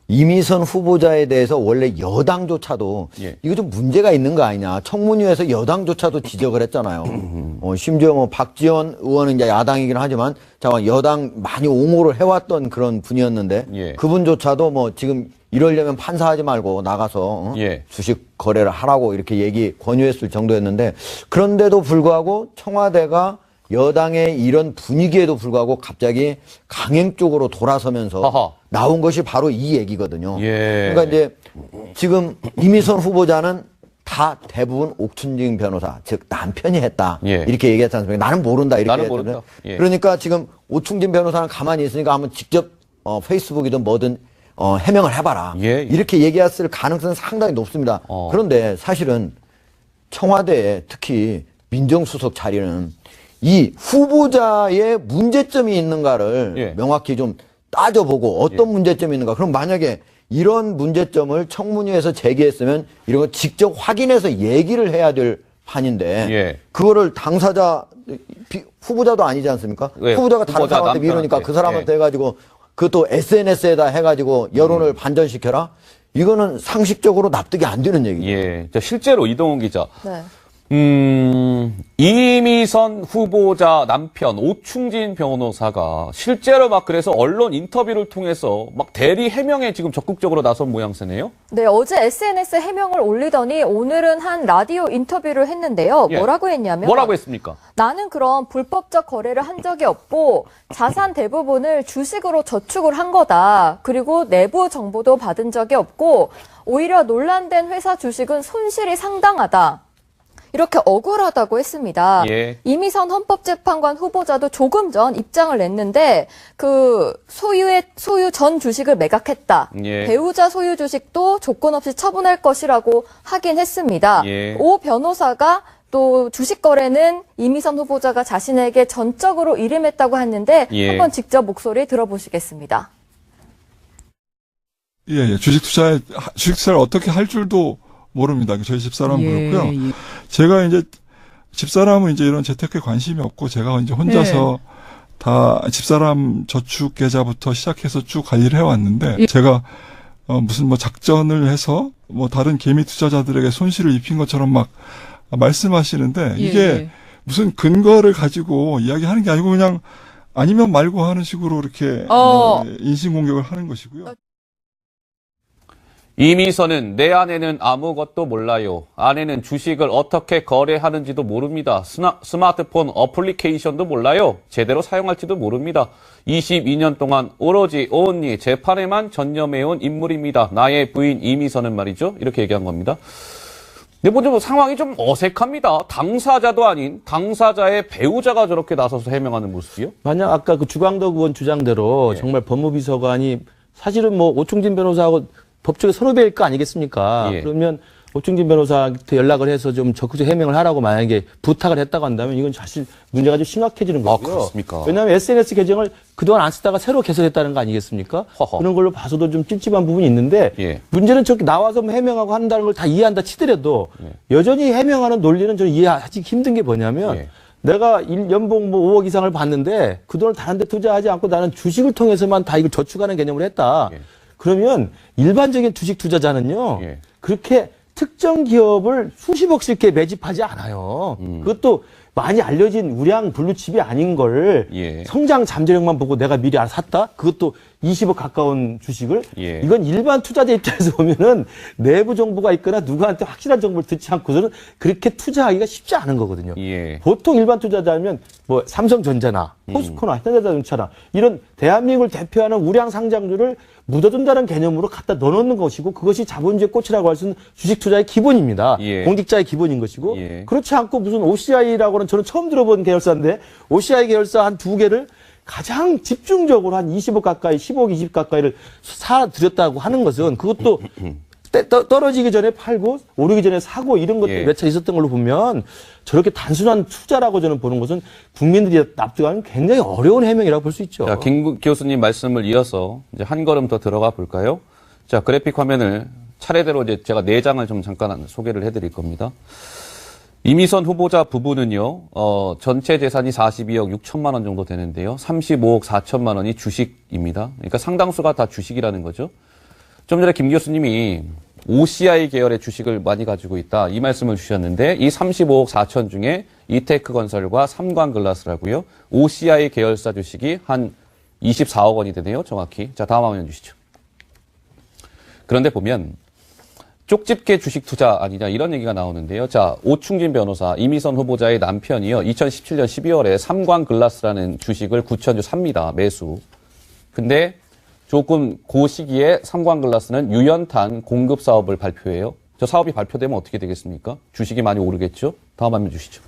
이미선 후보자에 대해서 원래 여당조차도 예. 이거 좀 문제가 있는 거 아니냐. 청문회에서 여당조차도 지적을 했잖아요. 심지어 뭐 박지원 의원은 이제 야당이긴 하지만 잠깐 여당 많이 옹호를 해왔던 그런 분이었는데 예. 그분조차도 뭐 지금 이러려면 판사하지 말고 나가서 예. 주식 거래를 하라고 이렇게 권유했을 정도였는데 그런데도 불구하고 청와대가 여당의 이런 분위기에도 불구하고 갑자기 강행 쪽으로 돌아서면서 아하. 나온 것이 바로 이 얘기거든요. 예. 그러니까 이제 지금 이미선 후보자는 다 대부분 옥춘진 변호사, 즉 남편이 했다. 예. 이렇게 얘기했지 않습니까? 나는 모른다. 이렇게 나는 했거든요. 모른다. 예. 그러니까 지금 오충진 변호사는 가만히 있으니까 한번 직접 페이스북이든 뭐든 해명을 해봐라. 예. 이렇게 얘기했을 가능성은 상당히 높습니다. 그런데 사실은 청와대에 특히 민정수석 자리는 이 후보자의 문제점이 있는가를 예. 명확히 좀 따져보고 어떤 문제점이 있는가. 그럼 만약에 이런 문제점을 청문회에서 제기했으면 이런 거 직접 확인해서 얘기를 해야 될 판인데 예. 그거를 당사자 후보자도 아니지 않습니까? 예. 후보자가 다른 후보자 사람한테 미루니까 남편한테. 그 사람한테 예. 해가지고 그것도 SNS에다 해가지고 여론을 반전시켜라? 이거는 상식적으로 납득이 안 되는 얘기죠. 예. 자, 실제로 이동훈 기자. 네. 이미선 후보자 남편 오충진 변호사가 실제로 막 그래서 언론 인터뷰를 통해서 막 대리 해명에 지금 적극적으로 나선 모양새네요. 네, 어제 SNS에 해명을 올리더니 오늘은 한 라디오 인터뷰를 했는데요. 예. 뭐라고 했냐면 뭐라고 했습니까? 나는 그런 불법적 거래를 한 적이 없고 자산 대부분을 주식으로 저축을 한 거다. 그리고 내부 정보도 받은 적이 없고 오히려 논란된 회사 주식은 손실이 상당하다. 이렇게 억울하다고 했습니다. 예. 이미선 헌법재판관 후보자도 조금 전 입장을 냈는데 그 소유 전 주식을 매각했다. 예. 배우자 소유 주식도 조건 없이 처분할 것이라고 하긴 했습니다. 예. 오 변호사가 또 주식 거래는 이미선 후보자가 자신에게 전적으로 일임했다고 했는데 예. 한번 직접 목소리 들어보시겠습니다. 예. 주식투자를 어떻게 할 줄도 모릅니다. 저희 집사람은 그렇고요. 제가 이제 집사람은 이제 이런 재테크에 관심이 없고 제가 이제 혼자서 다 집사람 저축 계좌부터 시작해서 쭉 관리를 해왔는데 제가 무슨 뭐 작전을 해서 뭐 다른 개미 투자자들에게 손실을 입힌 것처럼 막 말씀하시는데 이게 무슨 근거를 가지고 이야기하는 게 아니고 그냥 아니면 말고 하는 식으로 이렇게 인신공격을 하는 것이고요. 이미선은 내 아내는 아무것도 몰라요. 아내는 주식을 어떻게 거래하는지도 모릅니다. 스마트폰 어플리케이션도 몰라요. 제대로 사용할지도 모릅니다. 22년 동안 오로지 온리 재판에만 전념해온 인물입니다. 나의 부인 이미선은 말이죠. 이렇게 얘기한 겁니다. 근데 뭐 좀 상황이 좀 어색합니다. 당사자도 아닌 당사자의 배우자가 저렇게 나서서 해명하는 모습이요? 만약 아까 그 주광덕 의원 주장대로 정말 법무비서관이 사실은 뭐 오충진 변호사하고 법조계 선후배일 거 아니겠습니까? 그러면 오충진 변호사한테 연락을 해서 좀 적극적 해명을 하라고 만약에 부탁을 했다고 한다면 이건 사실 문제가 좀 심각해지는 거고요. 그렇습니까? 왜냐하면 SNS 계정을 그동안 안 쓰다가 새로 개설했다는 거 아니겠습니까? 그런 걸로 봐서도 좀 찝찝한 부분이 있는데 문제는 저렇게 나와서 뭐 해명하고 한다는 걸 다 이해한다 치더라도 여전히 해명하는 논리는 저는 이해하기 힘든 게 뭐냐면 내가 연봉 뭐 5억 이상을 받는데 그 돈을 다른 데 투자하지 않고 나는 주식을 통해서만 다 이걸 저축하는 개념으로 했다. 그러면 일반적인 주식 투자자는요. 그렇게 특정 기업을 수십억씩 이렇게 매집하지 않아요. 그것도 많이 알려진 우량 블루칩이 아닌 걸 성장 잠재력만 보고 내가 미리 알아서 샀다? 그것도 20억 가까운 주식을? 이건 일반 투자자 입장에서 보면은 내부 정보가 있거나 누구한테 확실한 정보를 듣지 않고서는 그렇게 투자하기가 쉽지 않은 거거든요. 보통 일반 투자자면 뭐 삼성전자나 포스코나 현대자동차나 이런 대한민국을 대표하는 우량 상장주를 묻어둔다는 개념으로 갖다 넣어놓는 것이고 그것이 자본주의 꽃이라고 할 수 있는 주식 투자의 기본입니다. 예. 공직자의 기본인 것이고 예. 그렇지 않고 무슨 OCI라고는 저는 처음 들어본 계열사인데 OCI 계열사 한 2개를 가장 집중적으로 한 20억 가까이 15억 20 가까이를 사들였다고 하는 것은 그것도 떨어지기 전에 팔고 오르기 전에 사고 이런 것도 몇 차 있었던 걸로 보면 저렇게 단순한 투자라고 저는 보는 것은 국민들이 납득하는 굉장히 어려운 해명이라고 볼 수 있죠. 자, 김 교수님 말씀을 이어서 이제 한 걸음 더 들어가 볼까요? 자, 그래픽 화면을 차례대로 이제 제가 4장을 좀 잠깐 소개를 해드릴 겁니다. 이미선 후보자 부부는요, 전체 재산이 42억 6천만 원 정도 되는데요. 35억 4천만 원이 주식입니다. 그러니까 상당수가 다 주식이라는 거죠. 좀 전에 김 교수님이 OCI 계열의 주식을 많이 가지고 있다 이 말씀을 주셨는데 이 35억 4천 중에 이테크건설과 삼광글라스라고요. OCI 계열사 주식이 한 24억 원이 되네요. 정확히. 자, 다음 화면 주시죠. 그런데 보면 쪽집게 주식 투자 아니냐 이런 얘기가 나오는데요. 자, 오충진 변호사, 이미선 후보자의 남편이요. 2017년 12월에 삼광글라스라는 주식을 9,000주 삽니다. 매수. 근데 조금 그 시기에 삼광글라스는 유연탄 공급 사업을 발표해요. 저 사업이 발표되면 어떻게 되겠습니까? 주식이 많이 오르겠죠? 다음 화면 주시죠.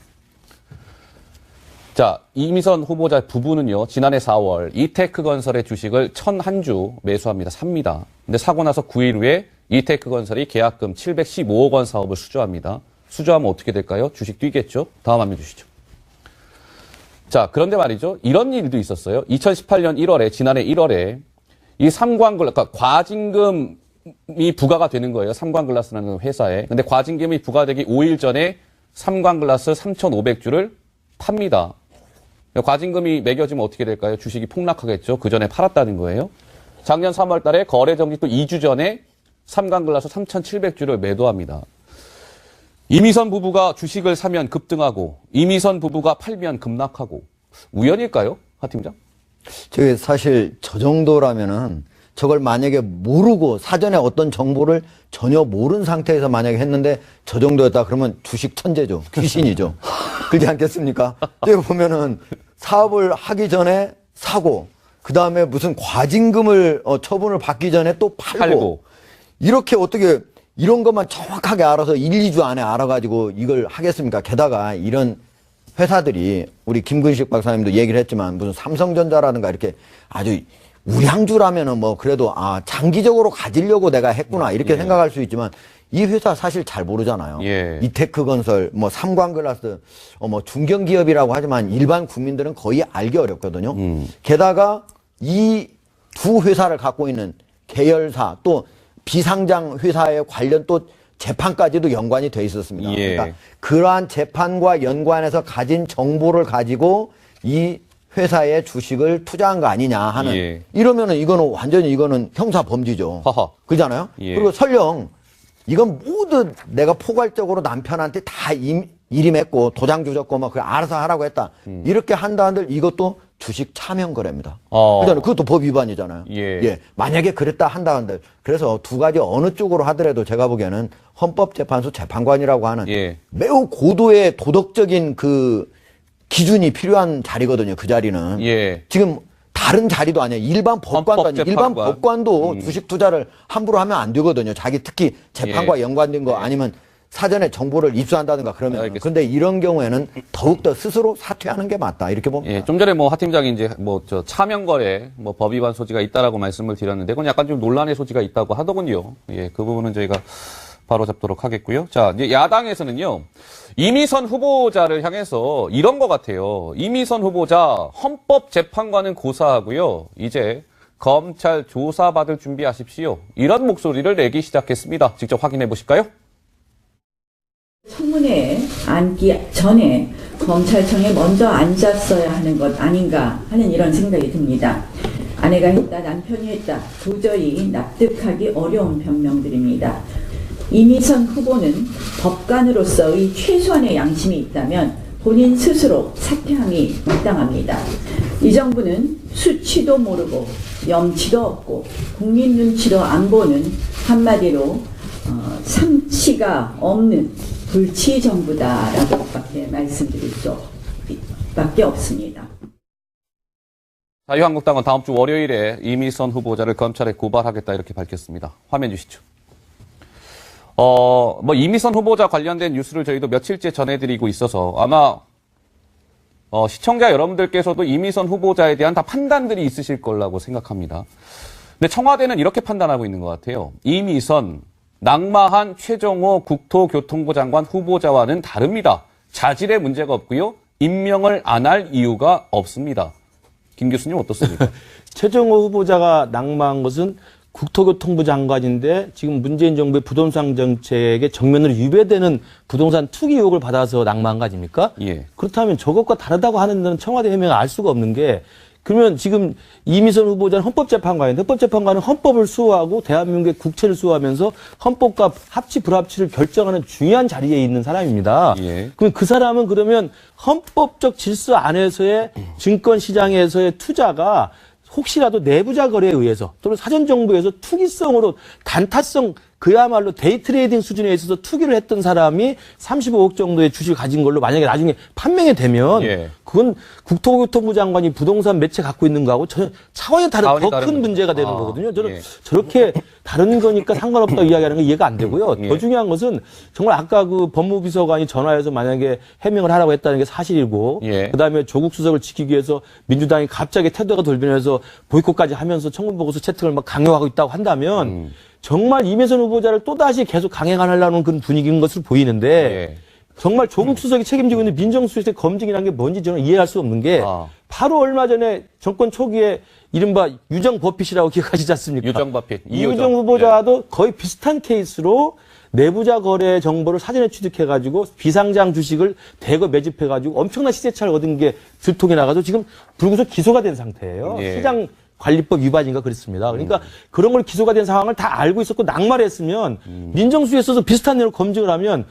자, 이미선 후보자 부부는요, 지난해 4월 이테크건설의 주식을 1,001주 매수합니다. 삽니다. 근데 사고 나서 9일 후에 이테크건설이 계약금 715억 원 사업을 수주합니다. 수주하면 어떻게 될까요? 주식 뛰겠죠? 다음 화면 주시죠. 자, 그런데 말이죠. 이런 일도 있었어요. 2018년 1월에, 지난해 1월에 이 삼광글라스, 그러니까 과징금이 부과가 되는 거예요. 삼광글라스라는 회사에. 근데 과징금이 부과되기 5일 전에 삼광글라스 3,500주를 팝니다. 과징금이 매겨지면 어떻게 될까요? 주식이 폭락하겠죠. 그 전에 팔았다는 거예요. 작년 3월 달에 거래 정지 또 2주 전에 삼광글라스 3,700주를 매도합니다. 이미선 부부가 주식을 사면 급등하고 이미선 부부가 팔면 급락하고 우연일까요? 하 팀장? 저게 사실 저 정도라면은 저걸 만약에 모르고 사전에 어떤 정보를 전혀 모르는 상태에서 만약에 했는데 저 정도였다 그러면 주식 천재죠. 귀신이죠. 그렇지 않겠습니까? 여기 보면은 사업을 하기 전에 사고 그 다음에 무슨 과징금을 처분을 받기 전에 또 팔고 이렇게 어떻게 이런 것만 정확하게 알아서 1, 2주 안에 알아가지고 이걸 하겠습니까? 게다가 이런 회사들이 우리 김근식 박사님도 얘기를 했지만 무슨 삼성전자라든가 이렇게 아주 우량주라면은 뭐 그래도 장기적으로 가지려고 내가 했구나 이렇게 생각할 수 있지만 이 회사 사실 잘 모르잖아요. 이테크건설, 뭐 삼광글라스, 뭐 중견기업이라고 하지만 일반 국민들은 거의 알기 어렵거든요. 게다가 이 두 회사를 갖고 있는 계열사 또 비상장 회사에 관련 또 재판까지도 연관이 돼 있었습니다. 그러니까 그러한 재판과 연관해서 가진 정보를 가지고 이 회사의 주식을 투자한 거 아니냐 하는 이러면은 이거는 완전히 이거는 형사 범죄죠. 그잖아요. 그리고 설령 이건 모두 내가 포괄적으로 남편한테 다 일임했고 도장 주셨고 막 그래 알아서 하라고 했다. 이렇게 한다 한들 이것도 주식 차명 거래입니다. 그잖아요. 그것도 법 위반이잖아요. 만약에 그랬다 한다 한들 그래서 두 가지 어느 쪽으로 하더라도 제가 보기에는 헌법재판소 재판관이라고 하는 매우 고도의 도덕적인 그 기준이 필요한 자리거든요. 그 자리는 지금 다른 자리도 아니에요. 일반 법관도 아니에요. 일반 법관도 주식 투자를 함부로 하면 안 되거든요. 자기 특히 재판과 연관된 거 아니면 사전에 정보를 입수한다든가 그러면. 그런데 이런 경우에는 더욱더 스스로 사퇴하는 게 맞다. 이렇게 봅니다. 좀 전에 뭐 하 팀장이 이제 뭐 저 차명거래 뭐 법 위반 소지가 있다라고 말씀을 드렸는데 그건 약간 좀 논란의 소지가 있다고 하더군요. 그 부분은 저희가 바로 잡도록 하겠고요. 자, 이제 야당에서는요. 이미선 후보자를 향해서 이런 것 같아요. 이미선 후보자 헌법재판관은 고사하고요. 이제 검찰 조사받을 준비하십시오. 이런 목소리를 내기 시작했습니다. 직접 확인해 보실까요? 청문회에 앉기 전에 검찰청에 먼저 앉았어야 하는 것 아닌가 하는 이런 생각이 듭니다. 아내가 했다, 남편이 했다. 도저히 납득하기 어려운 변명들입니다. 이미선 후보는 법관으로서의 최소한의 양심이 있다면 본인 스스로 사퇴함이 마땅합니다. 이 정부는 수치도 모르고 염치도 없고 국민 눈치도 안 보는 한마디로 상치가 없는 불치 정부다라고밖에 말씀드릴 수 밖에 없습니다. 자유한국당은 다음 주 월요일에 이미선 후보자를 검찰에 고발하겠다 이렇게 밝혔습니다. 화면 주시죠. 이미선 후보자 관련된 뉴스를 저희도 며칠째 전해드리고 있어서 아마 시청자 여러분들께서도 이미선 후보자에 대한 다 판단들이 있으실 거라고 생각합니다. 근데 청와대는 이렇게 판단하고 있는 것 같아요. 이미선, 낙마한 최정호 국토교통부 장관 후보자와는 다릅니다. 자질에 문제가 없고요. 임명을 안 할 이유가 없습니다. 김 교수님 어떻습니까? 최정호 후보자가 낙마한 것은 국토교통부 장관인데 지금 문재인 정부의 부동산 정책에 정면으로 위배되는 부동산 투기 의혹을 받아서 낙마한 거 아닙니까? 예. 그렇다면 저것과 다르다고 하는 데는 청와대 해명을 알 수가 없는 게 그러면 지금 이미선 후보자는 헌법재판관인데 헌법재판관은 헌법을 수호하고 대한민국의 국채를 수호하면서 헌법과 합치 불합치를 결정하는 중요한 자리에 있는 사람입니다. 예. 그럼 그 사람은 그러면 헌법적 질서 안에서의 증권시장에서의 투자가 혹시라도 내부자 거래에 의해서 또는 사전 정보에서 투기성으로 단타성 그야말로 데이트레이딩 수준에 있어서 투기를 했던 사람이 35억 정도의 주식을 가진 걸로 만약에 나중에 판명이 되면 예. 그건 국토교통부 장관이 부동산 매체 갖고 있는 거하고 전혀 차원이 다른 더 큰 문제가 되는 거거든요. 저는 저렇게 다른 거니까 상관없다고 이야기하는 건 이해가 안 되고요. 더 중요한 것은 정말 아까 그 법무비서관이 전화해서 만약에 해명을 하라고 했다는 게 사실이고 그다음에 조국 수석을 지키기 위해서 민주당이 갑자기 태도가 돌변해서 보이콧까지 하면서 청문보고서 채택을 막 강요하고 있다고 한다면 정말 이미선 후보자를 또다시 계속 강행하려는 그런 분위기인 것으로 보이는데 정말 조국 수석이 책임지고 있는 민정수석의 검증이라는 게 뭔지 저는 이해할 수 없는 게 바로 얼마 전에 정권 초기에 이른바 유정버핏이라고 기억하시지 않습니까? 유정버핏. 이유정 후보자도 거의 비슷한 케이스로 내부자 거래 정보를 사전에 취득해가지고 비상장 주식을 대거 매집해가지고 엄청난 시세차를 얻은 게 들통이 나가서 지금 불구속 기소가 된 상태예요. 시장 관리법 위반인가 그랬습니다. 그러니까 그런 걸 기소가 된 상황을 다 알고 있었고 낙마를 했으면 민정수에 써서 비슷한 내용 검증을 하면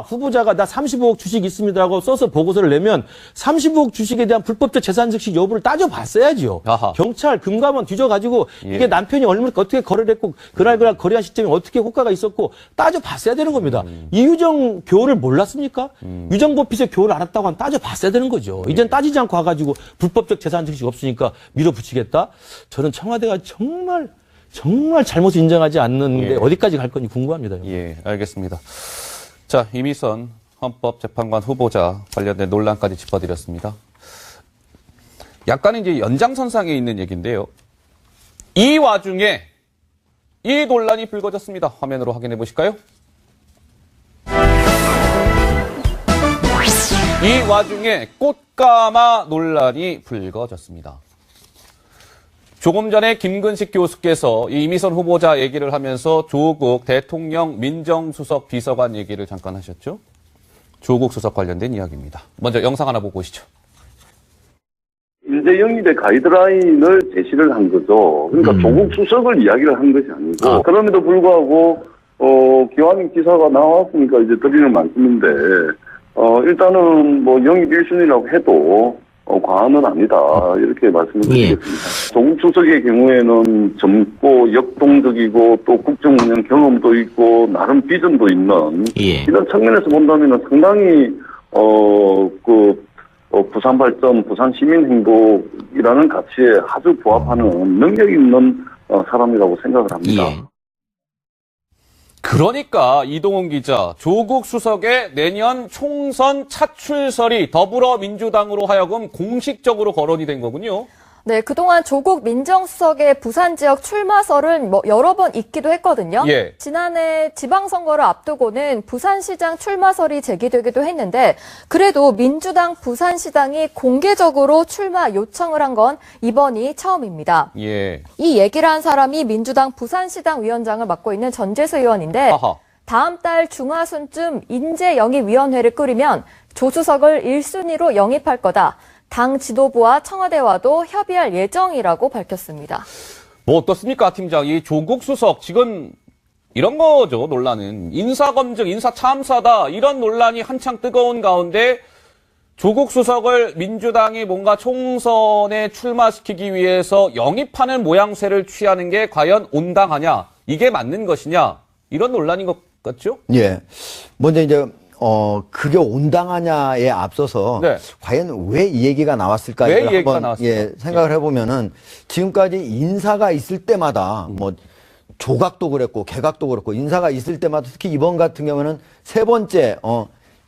후보자가 나 35억 주식 있습니다라고 써서 보고서를 내면 35억 주식에 대한 불법적 재산 적시 여부를 따져봤어야지요. 경찰, 금감원 뒤져가지고 이게 남편이 얼마나 어떻게 거래를 했고 그날 거래한 시점에 어떻게 호가가 있었고 따져봤어야 되는 겁니다. 이유정 교훈을 몰랐습니까? 유정버핏의 교훈을 알았다고 하면 따져봤어야 되는 거죠. 이젠 따지지 않고 와가지고 불법적 재산 적시 없으니까 밀어붙이겠다? 저는 청와대가 정말 잘못을 인정하지 않는데 어디까지 갈 건지 궁금합니다. 예, 알겠습니다. 자, 이미선 헌법재판관 후보자 관련된 논란까지 짚어드렸습니다. 약간 이제 연장선상에 있는 얘기인데요. 이 와중에 이 논란이 불거졌습니다. 화면으로 확인해 보실까요? 이 와중에 꽃가마 논란이 불거졌습니다. 조금 전에 김근식 교수께서 이 이미선 후보자 얘기를 하면서 조국 대통령 민정수석 비서관 얘기를 잠깐 하셨죠? 조국 수석 관련된 이야기입니다. 먼저 영상 하나 보고 오시죠. 인재 영입의 가이드라인을 제시를 한 거죠. 그러니까 조국 수석을 이야기를 한 것이 아니고 그럼에도 불구하고 기왕 기사가 나왔으니까 이제 드리는 말씀인데 일단은 뭐 영입 1순위라고 해도 과언은 아니다. 이렇게 말씀을 드리겠습니다. 조국 수석의 경우에는 젊고 역동적이고 또 국정 운영 경험도 있고 나름 비전도 있는 이런 측면에서 본다면 상당히 부산 발전, 부산 시민 행복이라는 가치에 아주 부합하는 능력 있는 사람이라고 생각을 합니다. 그러니까 이동훈 기자, 조국 수석의 내년 총선 차출설이 더불어민주당으로 하여금 공식적으로 거론이 된 거군요. 네, 그동안 조국 민정수석의 부산 지역 출마설은 여러 번 있기도 했거든요. 지난해 지방선거를 앞두고는 부산시장 출마설이 제기되기도 했는데 그래도 민주당 부산시당이 공개적으로 출마 요청을 한 건 이번이 처음입니다. 이 얘기를 한 사람이 민주당 부산시당 위원장을 맡고 있는 전재수 의원인데 다음 달 중하순쯤 인재영입위원회를 꾸리면 조 수석을 1순위로 영입할 거다. 당 지도부와 청와대와도 협의할 예정이라고 밝혔습니다. 뭐 어떻습니까, 팀장? 이 조국 수석 지금 이런 거죠, 논란은. 인사검증, 인사참사다. 이런 논란이 한창 뜨거운 가운데 조국 수석을 민주당이 뭔가 총선에 출마시키기 위해서 영입하는 모양새를 취하는 게 과연 온당하냐? 이게 맞는 것이냐? 이런 논란인 것 같죠? 먼저 이제 그게 온당하냐에 앞서서 네. 과연 왜 이 얘기가 나왔을까 왜 이 이걸 얘기가 한번 나왔을까? 생각을 해보면은 지금까지 인사가 있을 때마다 뭐 조각도 그랬고 개각도 그렇고 인사가 있을 때마다 특히 이번 같은 경우는 세 번째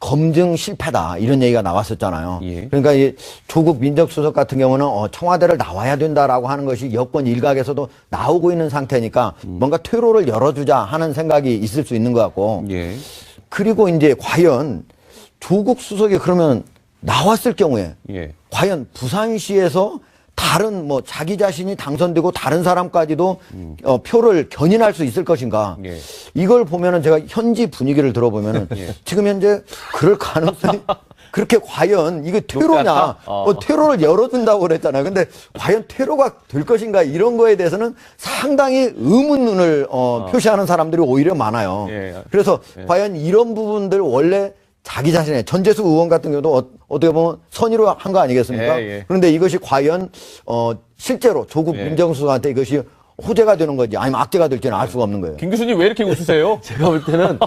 검증 실패다 이런 얘기가 나왔었잖아요. 예. 그러니까 이 조국 민정수석 같은 경우는 청와대를 나와야 된다라고 하는 것이 여권 일각에서도 나오고 있는 상태니까 뭔가 퇴로를 열어주자 하는 생각이 있을 수 있는 것 같고. 예. 그리고 이제 과연 조국 수석이 그러면 나왔을 경우에 예. 과연 부산시에서 다른 뭐 자기 자신이 당선되고 다른 사람까지도 표를 견인할 수 있을 것인가? 예. 이걸 보면은 제가 현지 분위기를 들어보면은 예. 지금 현재 그럴 가능성이 그렇게 과연 이게 퇴로냐? 퇴로를 열어준다고 그랬잖아요. 근데 과연 퇴로가 될 것인가? 이런 거에 대해서는 상당히 의문 눈을 표시하는 사람들이 오히려 많아요. 예. 그래서 과연 이런 부분들 원래 자기 자신의 전재수 의원 같은 경우도 어떻게 보면 선의로 한 거 아니겠습니까? 예. 그런데 이것이 과연 실제로 조국 민정수석한테 이것이 호재가 되는 건지 아니면 악재가 될지는 알 수가 없는 거예요. 김 교수님 왜 이렇게 웃으세요? 제가 볼 때는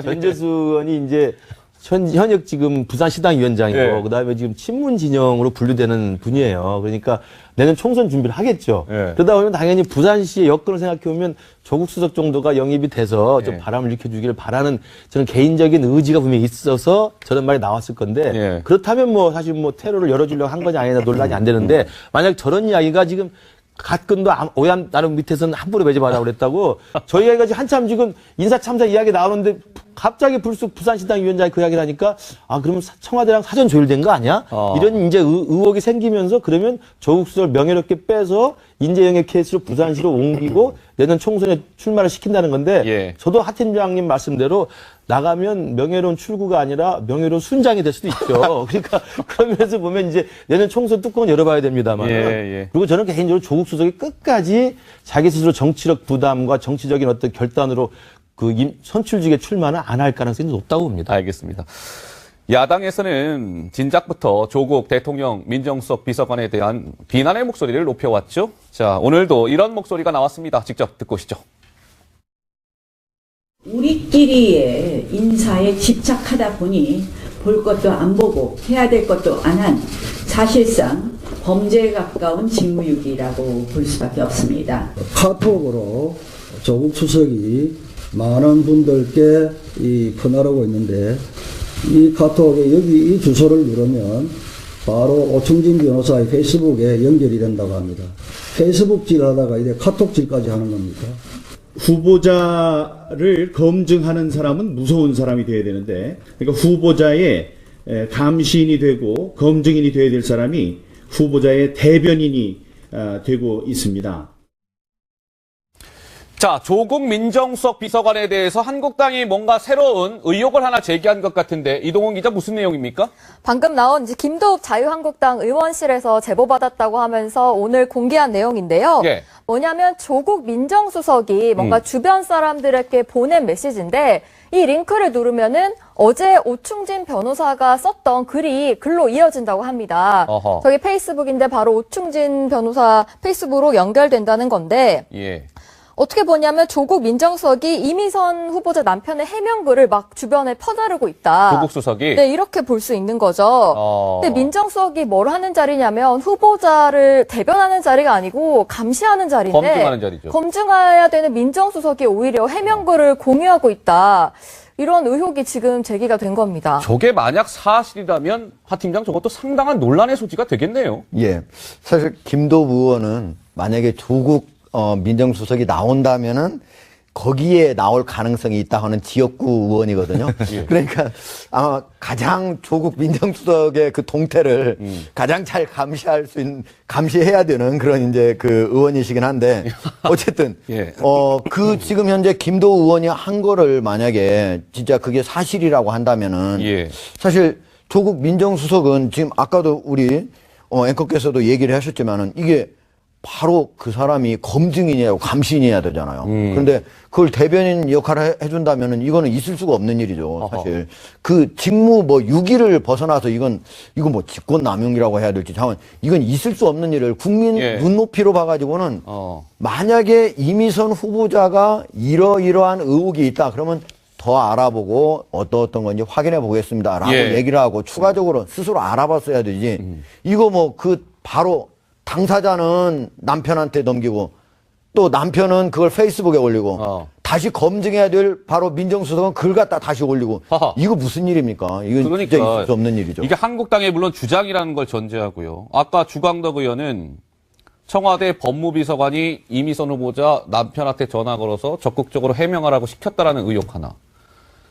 전재수 의원이 이제 현역 지금 부산시당위원장이고 예. 그다음에 지금 친문 진영으로 분류되는 분이에요. 그러니까 내년 총선 준비를 하겠죠. 예. 그러다 보면 당연히 부산시의 여건을 생각해 보면 조국 수석 정도가 영입이 돼서 좀 예. 바람을 일으켜주기를 바라는 저는 개인적인 의지가 분명히 있어서 저런 말이 나왔을 건데 예. 그렇다면 뭐 사실 뭐 테러를 열어주려고 한 거냐 아니냐 논란이 안 되는데 만약 저런 이야기가 지금 갓근도 오얏 나름 밑에서는 함부로 매지 말라고 그랬다고 저희가 지금 한참 지금 인사참사 이야기 나오는데 갑자기 불쑥 부산시당 위원장이 그 이야기를 하니까 그러면 청와대랑 사전 조율된 거 아니야? 이런 이제 의혹이 생기면서 그러면 조국 수석을 명예롭게 빼서 인재영입 케이스로 부산시로 옮기고 내년 총선에 출마를 시킨다는 건데 예. 저도 하 팀장님 말씀대로 나가면 명예로운 출구가 아니라 명예로운 순장이 될 수도 있죠. 그러니까 그런 면에서 보면 이제 내년 총선 뚜껑은 열어봐야 됩니다만. 예. 그리고 저는 개인적으로 조국 수석이 끝까지 자기 스스로 정치력 부담과 정치적인 어떤 결단으로 선출직에 출마는 안 할 가능성이 높다고 봅니다. 알겠습니다. 야당에서는 진작부터 조국 대통령 민정수석 비서관에 대한 비난의 목소리를 높여왔죠. 자, 오늘도 이런 목소리가 나왔습니다. 직접 듣고 오시죠. 우리끼리의 인사에 집착하다 보니 볼 것도 안 보고 해야 될 것도 안 한 사실상 범죄에 가까운 직무유기라고 볼 수밖에 없습니다. 카톡으로 조국 수석이 많은 분들께 퍼나르고 있는데 이 카톡에 여기 이 주소를 누르면 바로 오충진 변호사의 페이스북에 연결이 된다고 합니다. 페이스북질 하다가 이제 카톡질까지 하는 겁니까? 후보자를 검증하는 사람은 무서운 사람이 돼야 되는데, 그러니까 후보자의 감시인이 되고 검증인이 돼야 될 사람이 후보자의 대변인이 되고 있습니다. 자, 조국 민정수석 비서관에 대해서 한국당이 뭔가 새로운 의혹을 하나 제기한 것 같은데 이동훈 기자 무슨 내용입니까? 방금 나온 이제 김도읍 자유한국당 의원실에서 제보받았다고 하면서 오늘 공개한 내용인데요. 예. 뭐냐면 조국 민정수석이 뭔가 주변 사람들에게 보낸 메시지인데 이 링크를 누르면은 어제 오충진 변호사가 썼던 글이 글로 이어진다고 합니다. 어허. 저기 페이스북인데 바로 오충진 변호사 페이스북으로 연결된다는 건데 예. 어떻게 보냐면 조국 민정수석이 이미선 후보자 남편의 해명글을 막 주변에 퍼나르고 있다. 조국 수석이? 네, 이렇게 볼 수 있는 거죠. 근데 민정수석이 뭘 하는 자리냐면 후보자를 대변하는 자리가 아니고 감시하는 자리인데 검증하는 자리죠. 검증해야 되는 민정수석이 오히려 해명글을 공유하고 있다. 이런 의혹이 지금 제기가 된 겁니다. 저게 만약 사실이라면 하 팀장 저것도 상당한 논란의 소지가 되겠네요. 예. 사실 김도읍 의원은 만약에 조국 민정수석이 나온다면은 거기에 나올 가능성이 있다 하는 지역구 의원이거든요. 예. 그러니까 아마 가장 조국 민정수석의 그 동태를 가장 잘 감시해야 되는 그런 이제 그 의원이시긴 한데 어쨌든 예. 그 지금 현재 김도읍 의원이 한 거를 만약에 진짜 그게 사실이라고 한다면은 예. 사실 조국 민정수석은 지금 아까도 우리 앵커께서도 얘기를 하셨지만은 이게 바로 그 사람이 검증인이고 감시인이어야 되잖아요. 그런데 그걸 대변인 역할을 해준다면은 이거는 있을 수가 없는 일이죠, 사실. 그 직무 유기를 벗어나서 이건 뭐 직권남용이라고 해야 될지 잠깐 이건 있을 수 없는 일을 국민 눈높이로 봐가지고는 만약에 이미선 후보자가 이러이러한 의혹이 있다 그러면 더 알아보고 어떤 건지 확인해 보겠습니다라고 예. 얘기를 하고 추가적으로 스스로 알아봤어야 되지. 이거 뭐 바로 당사자는 남편한테 넘기고 또 남편은 그걸 페이스북에 올리고 다시 검증해야 될 바로 민정수석은 그걸 갖다 다시 올리고 이거 무슨 일입니까? 이건 그러니까 진짜 있을 수 없는 일이죠. 이게 한국당의 물론 주장이라는 걸 전제하고요. 아까 주광덕 의원은 청와대 법무비서관이 이미선 후보자 남편한테 전화 걸어서 적극적으로 해명하라고 시켰다라는 의혹 하나.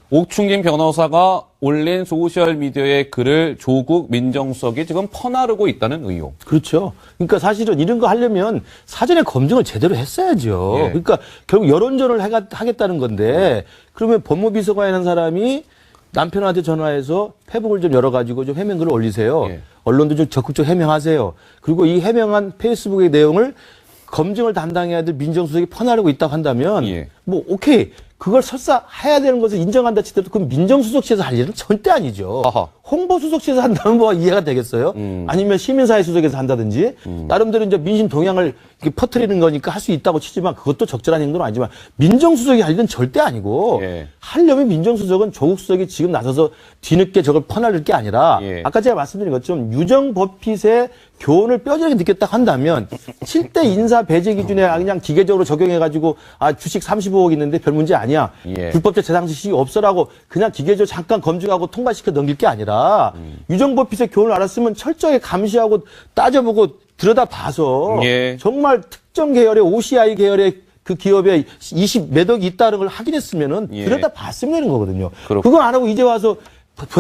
옥충진 변호사가 올린 소셜미디어의 글을 조국 민정수석이 지금 퍼나르고 있다는 의혹. 그렇죠. 그러니까 사실은 이런 거 하려면 사전에 검증을 제대로 했어야죠. 예. 그러니까 결국 여론전을 하겠다는 건데 그러면 법무비서관이라는 사람이 남편한테 전화해서 페북을 좀 열어가지고 좀 해명글을 올리세요. 예. 언론도 좀 적극적으로 해명하세요. 그리고 이 해명한 페이스북의 내용을 검증을 담당해야 될 민정수석이 퍼나르고 있다고 한다면 예. 뭐 오케이. 그걸 설사 해야 되는 것을 인정한다 치더라도 그건 민정수석실에서 할 일은 절대 아니죠. 홍보수석실에서 한다면 뭐 이해가 되겠어요? 아니면 시민사회 수석에서 한다든지 나름대로 이제 민심 동향을 이렇게 퍼뜨리는 거니까 할 수 있다고 치지만 그것도 적절한 행동은 아니지만 민정수석이 할 일은 절대 아니고 예. 하려면 민정수석은 조국 수석이 지금 나서서 뒤늦게 저걸 퍼나를 게 아니라 예. 아까 제가 말씀드린 것처럼 유정법핏의 교훈을 뼈저리게 느꼈다 한다면 7대 인사 배제 기준에 그냥 기계적으로 적용해가지고 주식 35억 있는데 별 문제 아니야. 예. 불법적 재산 지식이 없어라고 그냥 기계적으로 잠깐 검증하고 통과시켜 넘길 게 아니라 유정법핏의 교훈을 알았으면 철저히 감시하고 따져보고 들여다봐서 예. 정말 특정 계열의 OCI 계열의 그 기업에 20몇 억이 있다는 걸 확인했으면은 예. 들여다봤으면 되는 거거든요. 그렇구나. 그거 안 하고 이제 와서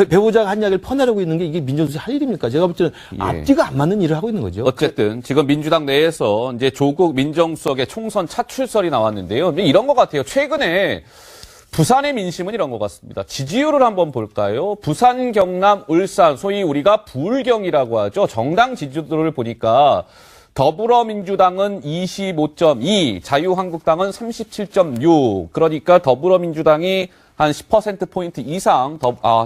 배우자가 한 이야기를 퍼내려고 있는 게 이게 민정수석이 할 일입니까? 제가 볼 때는 예. 앞뒤가 안 맞는 일을 하고 있는 거죠. 어쨌든 지금 민주당 내에서 이제 조국 민정수석의 총선 차출설이 나왔는데요. 이런 것 같아요. 최근에 부산의 민심은 이런 것 같습니다. 지지율을 한번 볼까요? 부산, 경남, 울산, 소위 우리가 부울경이라고 하죠. 정당 지지율을 보니까 더불어민주당은 25.2, 자유한국당은 37.6. 그러니까 더불어민주당이 한 10%포인트 이상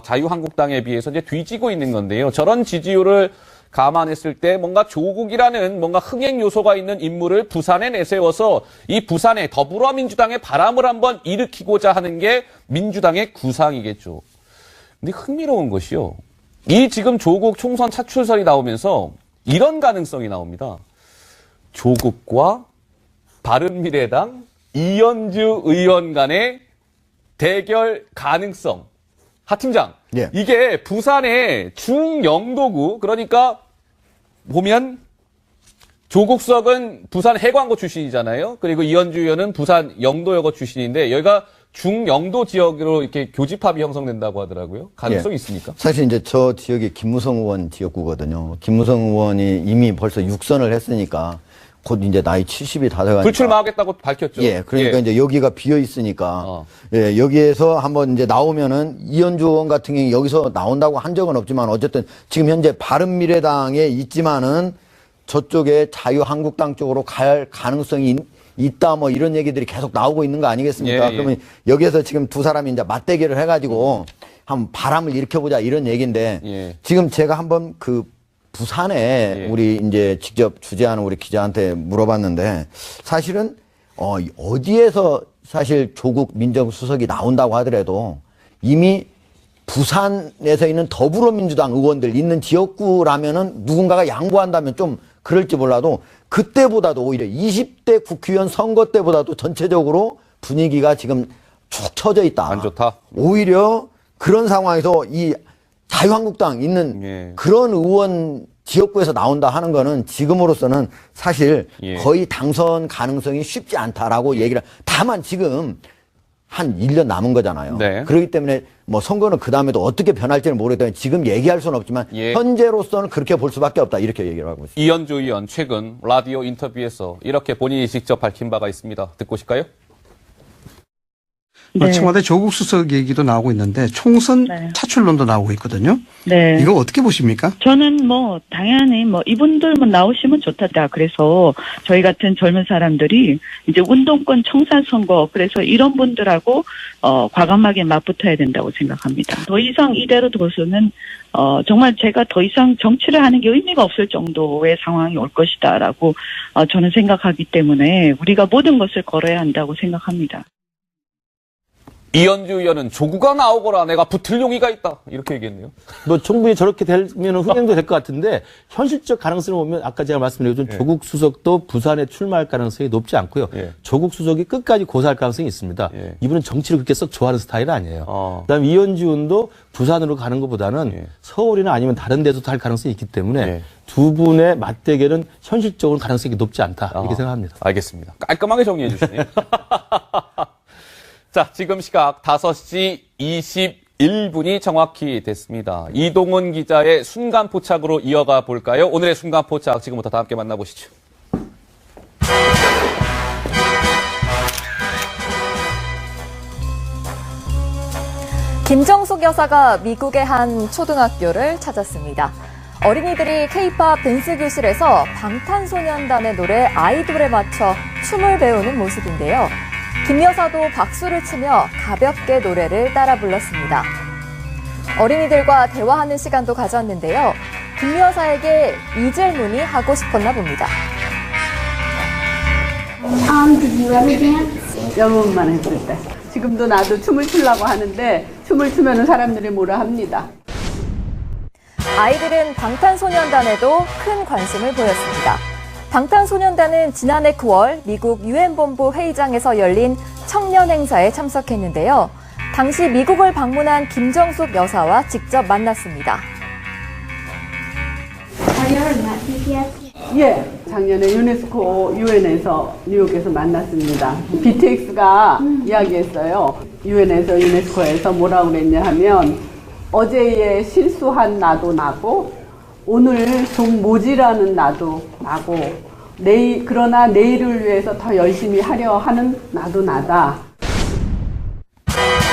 자유한국당에 비해서 이제 뒤지고 있는 건데요. 저런 지지율을 감안했을 때 뭔가 조국이라는 뭔가 흥행 요소가 있는 인물을 부산에 내세워서 이 부산에 더불어민주당의 바람을 한번 일으키고자 하는 게 민주당의 구상이겠죠. 근데 흥미로운 것이요. 이 지금 조국 총선 차출설이 나오면서 이런 가능성이 나옵니다. 조국과 바른미래당 이현주 의원 간의 대결 가능성. 하 팀장, 예. 이게 부산의 중영도구, 그러니까 보면 조국 수석은 부산 해광고 출신이잖아요. 그리고 이현주 의원은 부산 영도여고 출신인데 여기가 중영도 지역으로 이렇게 교집합이 형성된다고 하더라고요. 가능성이 예. 있습니까? 사실 이제 저 지역이 김무성 의원 지역구거든요. 김무성 의원이 이미 벌써 6선을 했으니까 곧 이제 나이 70이 다 돼가니까. 불출마하겠다고 밝혔죠. 예, 그러니까 예. 이제 여기가 비어 있으니까, 예, 여기에서 한번 이제 나오면은 이현주 의원 같은 경우 여기서 나온다고 한 적은 없지만 어쨌든 지금 현재 바른미래당에 있지만은 저쪽에 자유한국당 쪽으로 갈 가능성이 있다 뭐 이런 얘기들이 계속 나오고 있는 거 아니겠습니까? 예, 예. 그러면 여기에서 지금 두 사람이 이제 맞대결을 해가지고 한번 바람을 일으켜보자 이런 얘기인데 예. 지금 제가 한번 부산에 우리 이제 직접 주재하는 우리 기자한테 물어봤는데 사실은 어디에서 사실 조국 민정수석이 나온다고 하더라도 이미 부산에서 있는 더불어민주당 의원들 있는 지역구라면은 누군가가 양보한다면 좀 그럴지 몰라도 그때보다도 오히려 20대 국회의원 선거 때보다도 전체적으로 분위기가 지금 축 처져 있다. 안 좋다. 오히려 그런 상황에서 이 자유한국당 있는 그런 의원 지역구에서 나온다 하는 거는 지금으로서는 사실 거의 당선 가능성이 쉽지 않다라고 얘기를. 다만 지금 한 1년 남은 거잖아요. 네. 그렇기 때문에 뭐 선거는 그 다음에도 어떻게 변할지는 모르겠다면 지금 얘기할 수는 없지만 현재로서는 그렇게 볼 수밖에 없다 이렇게 얘기를 하고 있습니다. 이현주 의원 최근 라디오 인터뷰에서 이렇게 본인이 직접 밝힌 바가 있습니다. 듣고 오실까요? 네. 청와대 조국 수석 얘기도 나오고 있는데 총선 차출론도 나오고 있거든요. 네. 이거 어떻게 보십니까? 저는 당연히 이분들 나오시면 좋다. 그래서 저희 같은 젊은 사람들이 이제 운동권 청산 선거, 그래서 이런 분들하고 과감하게 맞붙어야 된다고 생각합니다. 더 이상 이대로 둬서는 정말 제가 더 이상 정치를 하는 게 의미가 없을 정도의 상황이 올 것이다라고 저는 생각하기 때문에 우리가 모든 것을 걸어야 한다고 생각합니다. 이현주 의원은 조국가 나오거라 내가 붙을 용의가 있다 이렇게 얘기했네요. 뭐 충분히 저렇게 되면 흥행도 될 것 같은데 현실적 가능성을 보면 아까 제가 말씀드린 조국 수석도 부산에 출마할 가능성이 높지 않고요. 조국 수석이 끝까지 고사할 가능성이 있습니다. 이분은 정치를 그렇게 썩 좋아하는 스타일 아니에요. 그다음에 이현주 의원도 부산으로 가는 것보다는 서울이나 아니면 다른 데서도 할 가능성이 있기 때문에 두 분의 맞대결은 현실적으로 가능성이 높지 않다 이렇게 생각합니다. 알겠습니다. 깔끔하게 정리해 주시네요. 자, 지금 시각 5시 21분이 정확히 됐습니다. 이동훈 기자의 순간 포착으로 이어가 볼까요? 오늘의 순간 포착 지금부터 다 함께 만나보시죠. 김정숙 여사가 미국의 한 초등학교를 찾았습니다. 어린이들이 K-팝 댄스 교실에서 방탄소년단의 노래 아이돌에 맞춰 춤을 배우는 모습인데요. 김 여사도 박수를 치며 가볍게 노래를 따라 불렀습니다. 어린이들과 대화하는 시간도 가졌는데요. 김 여사에게 이 질문이 하고 싶었나 봅니다. Did you ever dance? 영어만 했을 때. 지금도 나도 춤을 추려고 하는데 춤을 추면 사람들이 뭐라 합니다. 아이들은 방탄소년단에도 큰 관심을 보였습니다. 방탄소년단은 지난해 9월 미국 유엔본부 회의장에서 열린 청년 행사에 참석했는데요. 당시 미국을 방문한 김정숙 여사와 직접 만났습니다. 예, 작년에 유네스코 유엔에서 뉴욕에서 만났습니다. BTS가 이야기했어요. 유엔에서 유네스코에서 뭐라고 그랬냐 하면 어제의 실수한 나도 나고 오늘 좀 모지라는 나도 나고 그러나 내일을 위해서 더 열심히 하려 하는 나도 나다.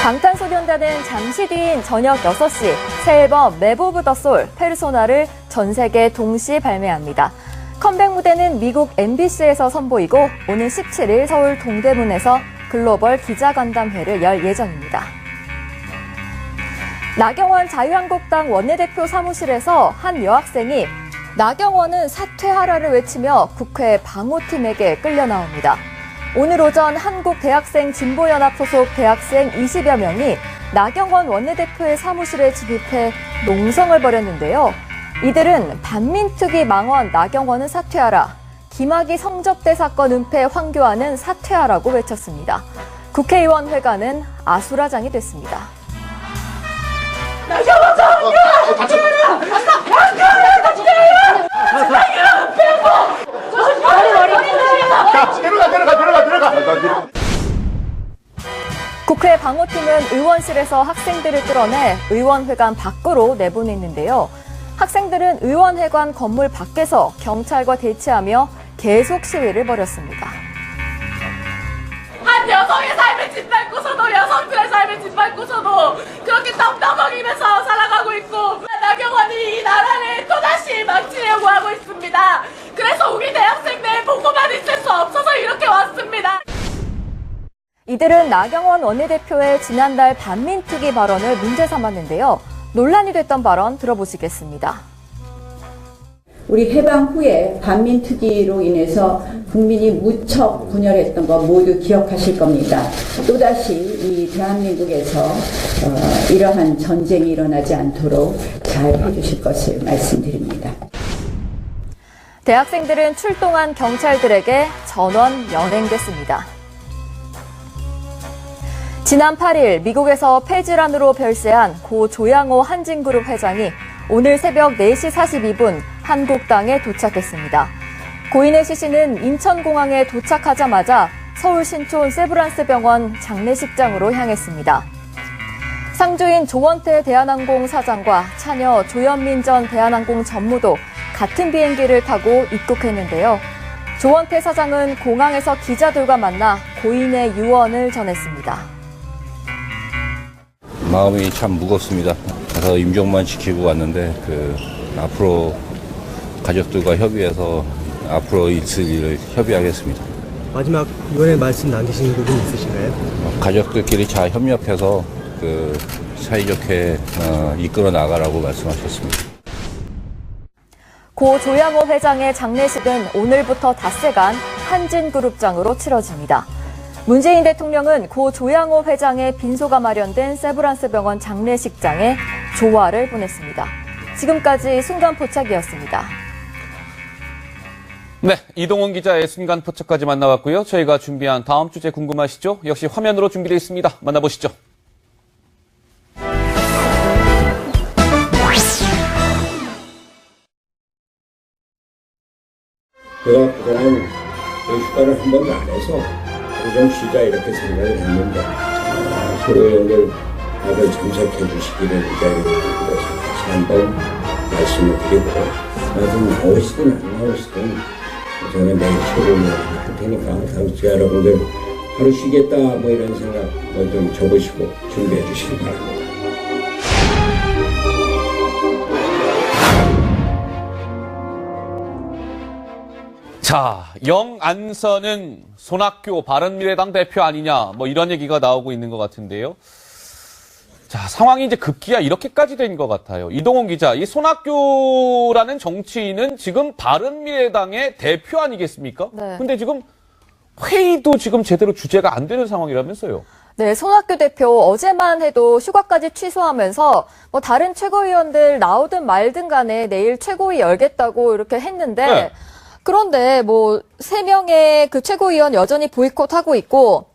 방탄소년단은 잠시 뒤인 저녁 6시 새 앨범 맵 오브 더 솔 페르소나를 전 세계 동시 발매합니다. 컴백 무대는 미국 MBC에서 선보이고 오는 17일 서울 동대문에서 글로벌 기자간담회를 열 예정입니다. 나경원 자유한국당 원내대표 사무실에서 한 여학생이 나경원은 사퇴하라를 외치며 국회 방호팀에게 끌려 나옵니다. 오늘 오전 한국대학생 진보연합 소속 대학생 20여 명이 나경원 원내대표의 사무실에 진입해 농성을 벌였는데요. 이들은 반민특위 망원 나경원은 사퇴하라, 김학의 성접대 사건 은폐 황교안은 사퇴하라고 외쳤습니다. 국회의원 회관은 아수라장이 됐습니다. 나경원 국회 방호팀은 의원실에서 학생들을 끌어내 의원회관 밖으로 내보냈는데요. 학생들은 의원회관 건물 밖에서 경찰과 대치하며 계속 시위를 벌였습니다. 한 여성의 삶을 짓밟고서도 여성들의 삶을 짓밟고서도 그렇게 덤덤거리면서 살아가고 있고 나경원이 이 나라를 또다시 망치려고 하고 있습니다. 그래서 우리 대학생들 보고만 있을 수 없어서 이렇게 왔습니다. 이들은 나경원 원내대표의 지난달 반민특위 발언을 문제 삼았는데요. 논란이 됐던 발언 들어보시겠습니다. 우리 해방 후에 반민특위로 인해서 국민이 무척 분열했던 거 모두 기억하실 겁니다. 또다시 이 대한민국에서 이러한 전쟁이 일어나지 않도록 잘 해주실 것을 말씀드립니다. 대학생들은 출동한 경찰들에게 전원 연행됐습니다. 지난 8일 미국에서 폐질환으로 별세한 고 조양호 한진그룹 회장이 오늘 새벽 4시 42분 한국당에 도착했습니다. 고인의 시신은 인천공항에 도착하자마자 서울 신촌 세브란스병원 장례식장으로 향했습니다. 상주인 조원태 대한항공 사장과 차녀 조현민 전 대한항공 전무도 같은 비행기를 타고 입국했는데요. 조원태 사장은 공항에서 기자들과 만나 고인의 유언을 전했습니다. 마음이 참 무겁습니다. 그래서 임종만 지키고 왔는데 앞으로 가족들과 협의해서 앞으로 있을 일을 협의하겠습니다. 마지막 유언의 말씀 남기신 부분 있으신가요? 가족들끼리 잘 협력해서 사이좋게 이끌어 나가라고 말씀하셨습니다. 고 조양호 회장의 장례식은 오늘부터 닷새간 한진그룹장으로 치러집니다. 문재인 대통령은 고 조양호 회장의 빈소가 마련된 세브란스 병원 장례식장에 조화를 보냈습니다. 지금까지 순간 포착이었습니다. 네, 이동훈 기자의 순간 포착까지 만나봤고요. 저희가 준비한 다음 주제 궁금하시죠? 역시 화면으로 준비되어 있습니다. 만나보시죠. 제가 그동안 휴가를 한 번도 안 해서 좀 쉬자 이렇게 생각을 했는데 서로 연결 다들 참석해 주시기를 이 자리를 빌어서 다시 한번 말씀을 드리고 나중에 나오시든 안 나오시든 저는 내일 최고를 할 테니까 당직자 여러분들 하루 쉬겠다 뭐 이런 생각 좀 적으시고 준비해 주시기 바랍니다. 자, 영안선은 손학규 바른미래당 대표 아니냐, 뭐 이런 얘기가 나오고 있는 것 같은데요. 자, 상황이 이제 급기야 이렇게까지 된 것 같아요. 이동훈 기자, 이 손학규라는 정치인은 지금 바른미래당의 대표 아니겠습니까? 네. 근데 지금 회의도 지금 제대로 주제가 안 되는 상황이라면서요. 네, 손학규 대표 어제만 해도 휴가까지 취소하면서 뭐 다른 최고위원들 나오든 말든 간에 내일 최고위 열겠다고 이렇게 했는데 네. 그런데 뭐 3명의 그 최고위원 여전히 보이콧하고 있고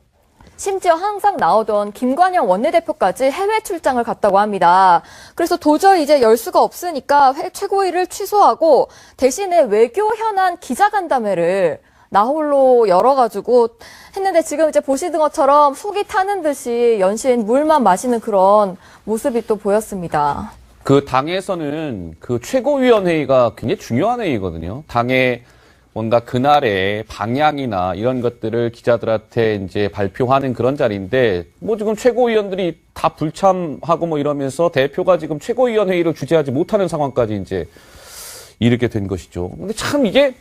심지어 항상 나오던 김관영 원내대표까지 해외 출장을 갔다고 합니다. 그래서 도저히 이제 열 수가 없으니까 최고위를 취소하고 대신에 외교 현안 기자간담회를 나홀로 열어가지고 했는데 지금 이제 보시는 것처럼 속이 타는 듯이 연신 물만 마시는 그런 모습이 또 보였습니다. 그 당에서는 그 최고위원회의가 굉장히 중요한 회의거든요. 당의 뭔가 그날의 방향이나 이런 것들을 기자들한테 이제 발표하는 그런 자리인데, 뭐 지금 최고위원들이 다 불참하고 뭐 이러면서 대표가 지금 최고위원회의를 주재하지 못하는 상황까지 이제 이르게 된 것이죠. 근데 참 이게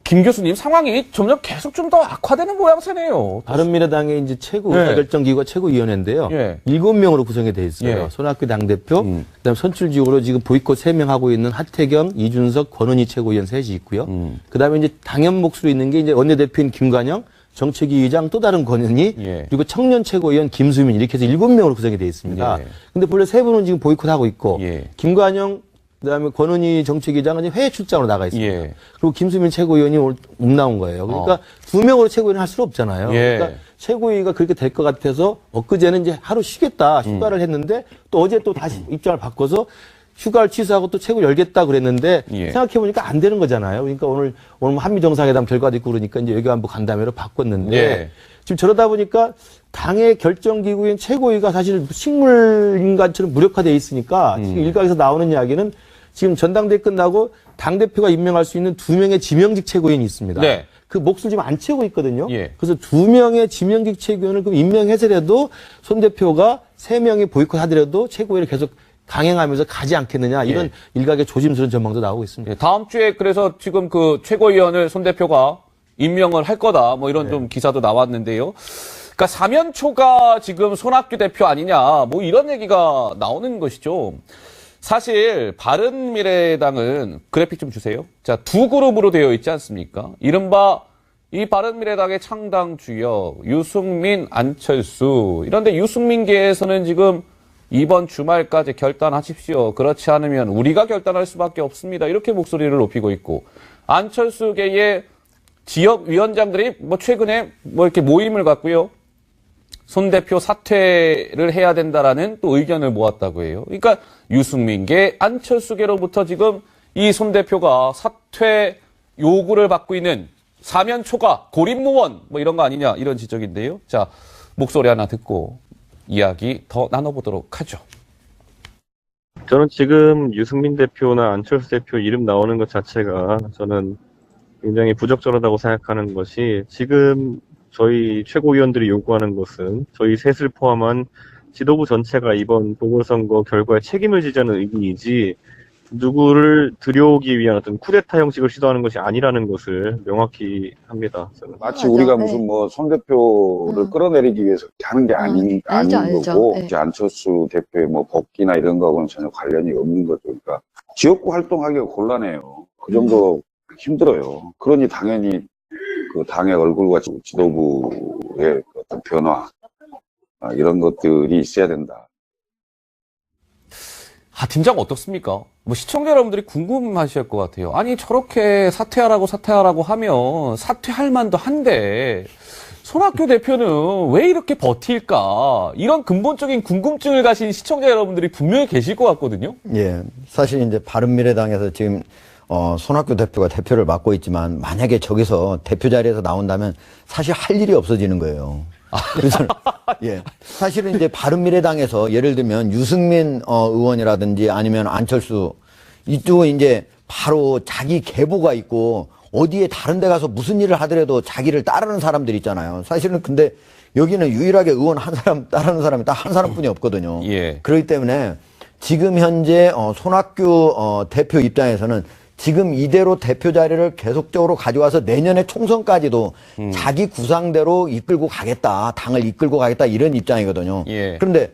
김 교수님 상황이 점점 계속 좀 더 악화되는 모양새네요. 바른미래당의 이제 최고 네. 의사결정기구가 최고위원회인데요. 예. 7명으로 구성이 돼 있어요. 예. 손학규 당대표, 그다음 선출직으로 지금 보이콧 3명 하고 있는 하태경, 이준석, 권은희 최고위원 3이 있고요. 그다음에 이제 당연 몫으로 있는 게 이제 원내대표인 김관영, 정책위 의장 또 다른 권은희, 예. 그리고 청년 최고위원 김수민 이렇게 해서 7명으로 구성이 돼 있습니다. 예. 근데 본래 3분은 지금 보이콧하고 있고 예. 김관영 그다음에 권은희 정책위장은 이제 해외 출장으로 나가 있습니다. 예. 그리고 김수민 최고위원이 오늘 못 나온 거예요. 그러니까 2명으로 최고위원을 할 수는 없잖아요. 예. 그러니까 최고위가 그렇게 될 것 같아서 엊그제는 이제 하루 쉬겠다 휴가를 했는데 또 어제 또 다시 입장을 바꿔서 휴가를 취소하고 또 최고 열겠다 그랬는데 예. 생각해보니까 안 되는 거잖아요. 그러니까 오늘 한미 정상회담 결과도 있고 그러니까 이제 외교안보 간담회로 바꿨는데 예. 지금 저러다 보니까 당의 결정기구인 최고위가 사실 식물인간처럼 무력화되어 있으니까 지금 일각에서 나오는 이야기는 지금 전당대회 끝나고 당대표가 임명할 수 있는 2명의 지명직 최고위원이 있습니다. 네. 그 몫을 지금 안 채우고 있거든요. 예. 그래서 2명의 지명직 최고위원을 그럼 임명해서라도 손 대표가 3명이 보이콧 하더라도 최고위를 계속 강행하면서 가지 않겠느냐 이런 예. 일각의 조심스러운 전망도 나오고 있습니다. 예, 다음 주에 그래서 지금 그 최고위원을 손 대표가 임명을 할 거다 뭐 이런 좀 기사도 나왔는데요. 그러니까 사면초가 지금 손학규 대표 아니냐 뭐 이런 얘기가 나오는 것이죠. 사실 바른미래당은 그래픽 좀 주세요. 자, 2그룹으로 되어 있지 않습니까? 이른바 이 바른미래당의 창당 주역 유승민, 안철수. 이런데 유승민계에서는 지금 이번 주말까지 결단하십시오. 그렇지 않으면 우리가 결단할 수밖에 없습니다. 이렇게 목소리를 높이고 있고, 안철수계의 지역 위원장들이 뭐 최근에 뭐 이렇게 모임을 갖고요. 손 대표 사퇴를 해야 된다라는 또 의견을 모았다고 해요. 그러니까 유승민계, 안철수계로부터 지금 이 손 대표가 사퇴 요구를 받고 있는 사면초가 고립무원 뭐 이런 거 아니냐 이런 지적인데요. 자, 목소리 하나 듣고 이야기 더 나눠보도록 하죠. 저는 지금 유승민 대표나 안철수 대표 이름 나오는 것 자체가 저는 굉장히 부적절하다고 생각하는 것이, 지금 저희 최고위원들이 요구하는 것은 저희 셋을 포함한 지도부 전체가 이번 보궐선거 결과에 책임을 지자는 의미이지 누구를 들여오기 위한 어떤 쿠데타 형식을 시도하는 것이 아니라는 것을 명확히 합니다. 저는. 마치 우리가 무슨 뭐 손 대표를 끌어내리기 위해서 그렇게 하는 게 아닌 거고, 네. 이제 안철수 대표의 뭐 복귀나 이런 거하고는 전혀 관련이 없는 거죠. 그러니까 지역구 활동하기가 곤란해요. 그 정도 힘들어요. 그러니 당연히 그 당의 얼굴과 지도부의 어떤 변화, 이런 것들이 있어야 된다. 팀장 어떻습니까? 뭐 시청자 여러분들이 궁금하실 것 같아요. 아니 저렇게 사퇴하라고 하면 사퇴할 만도 한데 손학규 대표는 왜 이렇게 버틸까? 이런 근본적인 궁금증을 가신 시청자 여러분들이 분명히 계실 것 같거든요. 예, 사실 이제 바른미래당에서 지금 손학규 대표가 대표를 맡고 있지만 만약에 저기서 대표 자리에서 나온다면 사실 할 일이 없어지는 거예요. 그래서 예, 사실은 이제 바른미래당에서 예를 들면 유승민 의원이라든지 아니면 안철수 이쪽은 이제 바로 자기 계보가 있고 어디에 다른 데 가서 무슨 일을 하더라도 자기를 따르는 사람들 있잖아요. 사실은 근데 여기는 유일하게 의원 한 사람 따르는 사람이 딱 한 사람뿐이 없거든요. 예. 그렇기 때문에 지금 현재 손학규 대표 입장에서는 지금 이대로 대표 자리를 계속적으로 가져와서 내년에 총선까지도 자기 구상대로 이끌고 가겠다, 당을 이끌고 가겠다 이런 입장이거든요. 예. 그런데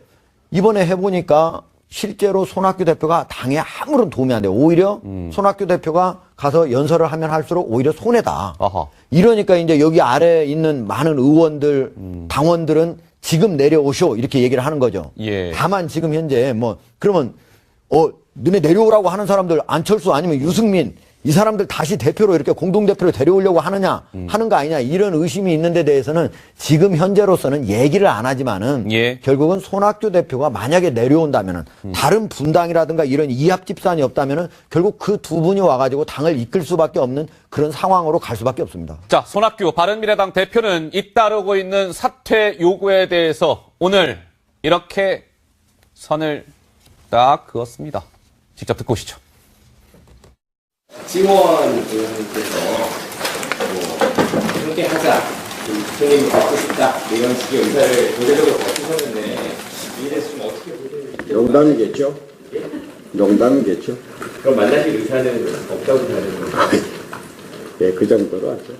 이번에 해보니까 실제로 손학규 대표가 당에 아무런 도움이 안 돼요. 오히려 손학규 대표가 가서 연설을 하면 할수록 오히려 손해다. 아하. 이러니까 이제 여기 아래에 있는 많은 의원들, 당원들은 지금 내려오쇼 이렇게 얘기를 하는 거죠. 예. 다만 지금 현재 뭐 그러면 너네 내려오라고 하는 사람들 안철수 아니면 유승민 이 사람들 다시 대표로 이렇게 공동대표로 데려오려고 하느냐 하는 거 아니냐 이런 의심이 있는 데 대해서는 지금 현재로서는 얘기를 안 하지만은 예. 결국은 손학규 대표가 만약에 내려온다면은 다른 분당이라든가 이런 이합 집산이 없다면은 결국 그 두 분이 와가지고 당을 이끌 수밖에 없는 그런 상황으로 갈 수밖에 없습니다. 자, 손학규 바른미래당 대표는 잇따르고 있는 사퇴 요구에 대해서 오늘 이렇게 선을 딱 그었습니다. 직접 듣고 오시죠. 지원 의원님께서 함께 하자, 대통령이 받고 싶다 이런 식의 의사를 도대적으로 밝히셨는데 이에 대해서 좀 어떻게 보세요? 농담이겠죠? 농담이겠죠? 그럼 만나실 의사는 없다고 생각하는 거예요? 예, 그 정도로 하죠.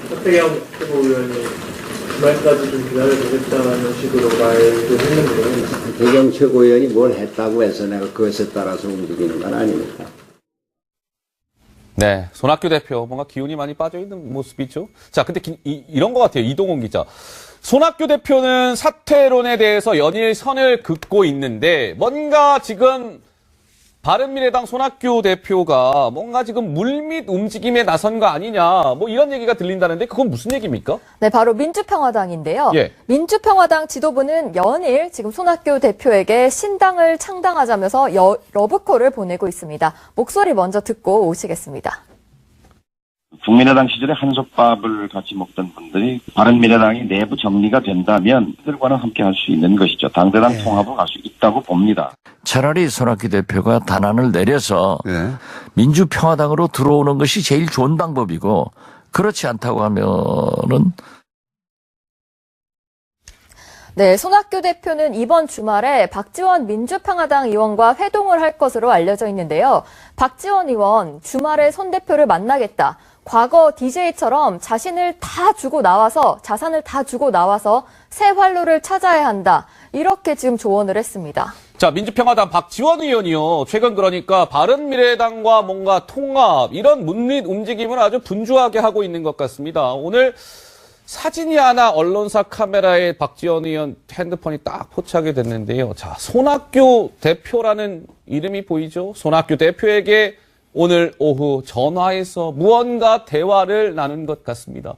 박태경 최고위원이 주말까지 좀 기다려보겠다는 식으로 말도 했는데 배경 최고위원이 뭘 했다고 해서 내가 그것에 따라서 움직이는 건 아니니까. 네, 손학규 대표 뭔가 기운이 많이 빠져있는 모습이죠. 자, 근데 이런 것 같아요. 이동훈 기자. 손학규 대표는 사퇴론에 대해서 연일 선을 긋고 있는데 뭔가 지금 바른미래당 손학규 대표가 뭔가 지금 물밑 움직임에 나선 거 아니냐 뭐 이런 얘기가 들린다는데 그건 무슨 얘기입니까? 네, 바로 민주평화당인데요. 예. 민주평화당 지도부는 연일 지금 손학규 대표에게 신당을 창당하자면서 러브콜을 보내고 있습니다. 목소리 먼저 듣고 오시겠습니다. 국민의당 시절에 한솥밥을 같이 먹던 분들이 바른미래당이 내부 정리가 된다면 그들과는 함께 할 수 있는 것이죠. 당대당 통합을 할 수 있다고 봅니다. 차라리 손학규 대표가 단안을 내려서 민주평화당으로 들어오는 것이 제일 좋은 방법이고 그렇지 않다고 하면은 네, 손학규 대표는 이번 주말에 박지원 민주평화당 의원과 회동을 할 것으로 알려져 있는데요. 박지원 의원 주말에 손 대표를 만나겠다. 과거 DJ처럼 자신을 다 주고 나와서 자산을 다 주고 나와서 새 활로를 찾아야 한다. 이렇게 지금 조언을 했습니다. 자, 민주평화당 박지원 의원이요. 최근 그러니까 바른미래당과 뭔가 통합 이런 물밑 움직임을 아주 분주하게 하고 있는 것 같습니다. 오늘 사진이 하나 언론사 카메라에 박지원 의원 핸드폰이 딱 포착이 됐는데요. 자, 손학규 대표라는 이름이 보이죠? 손학규 대표에게 오늘 오후 전화해서 무언가 대화를 나눈 것 같습니다.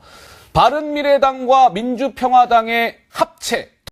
바른미래당과 민주평화당의 합체,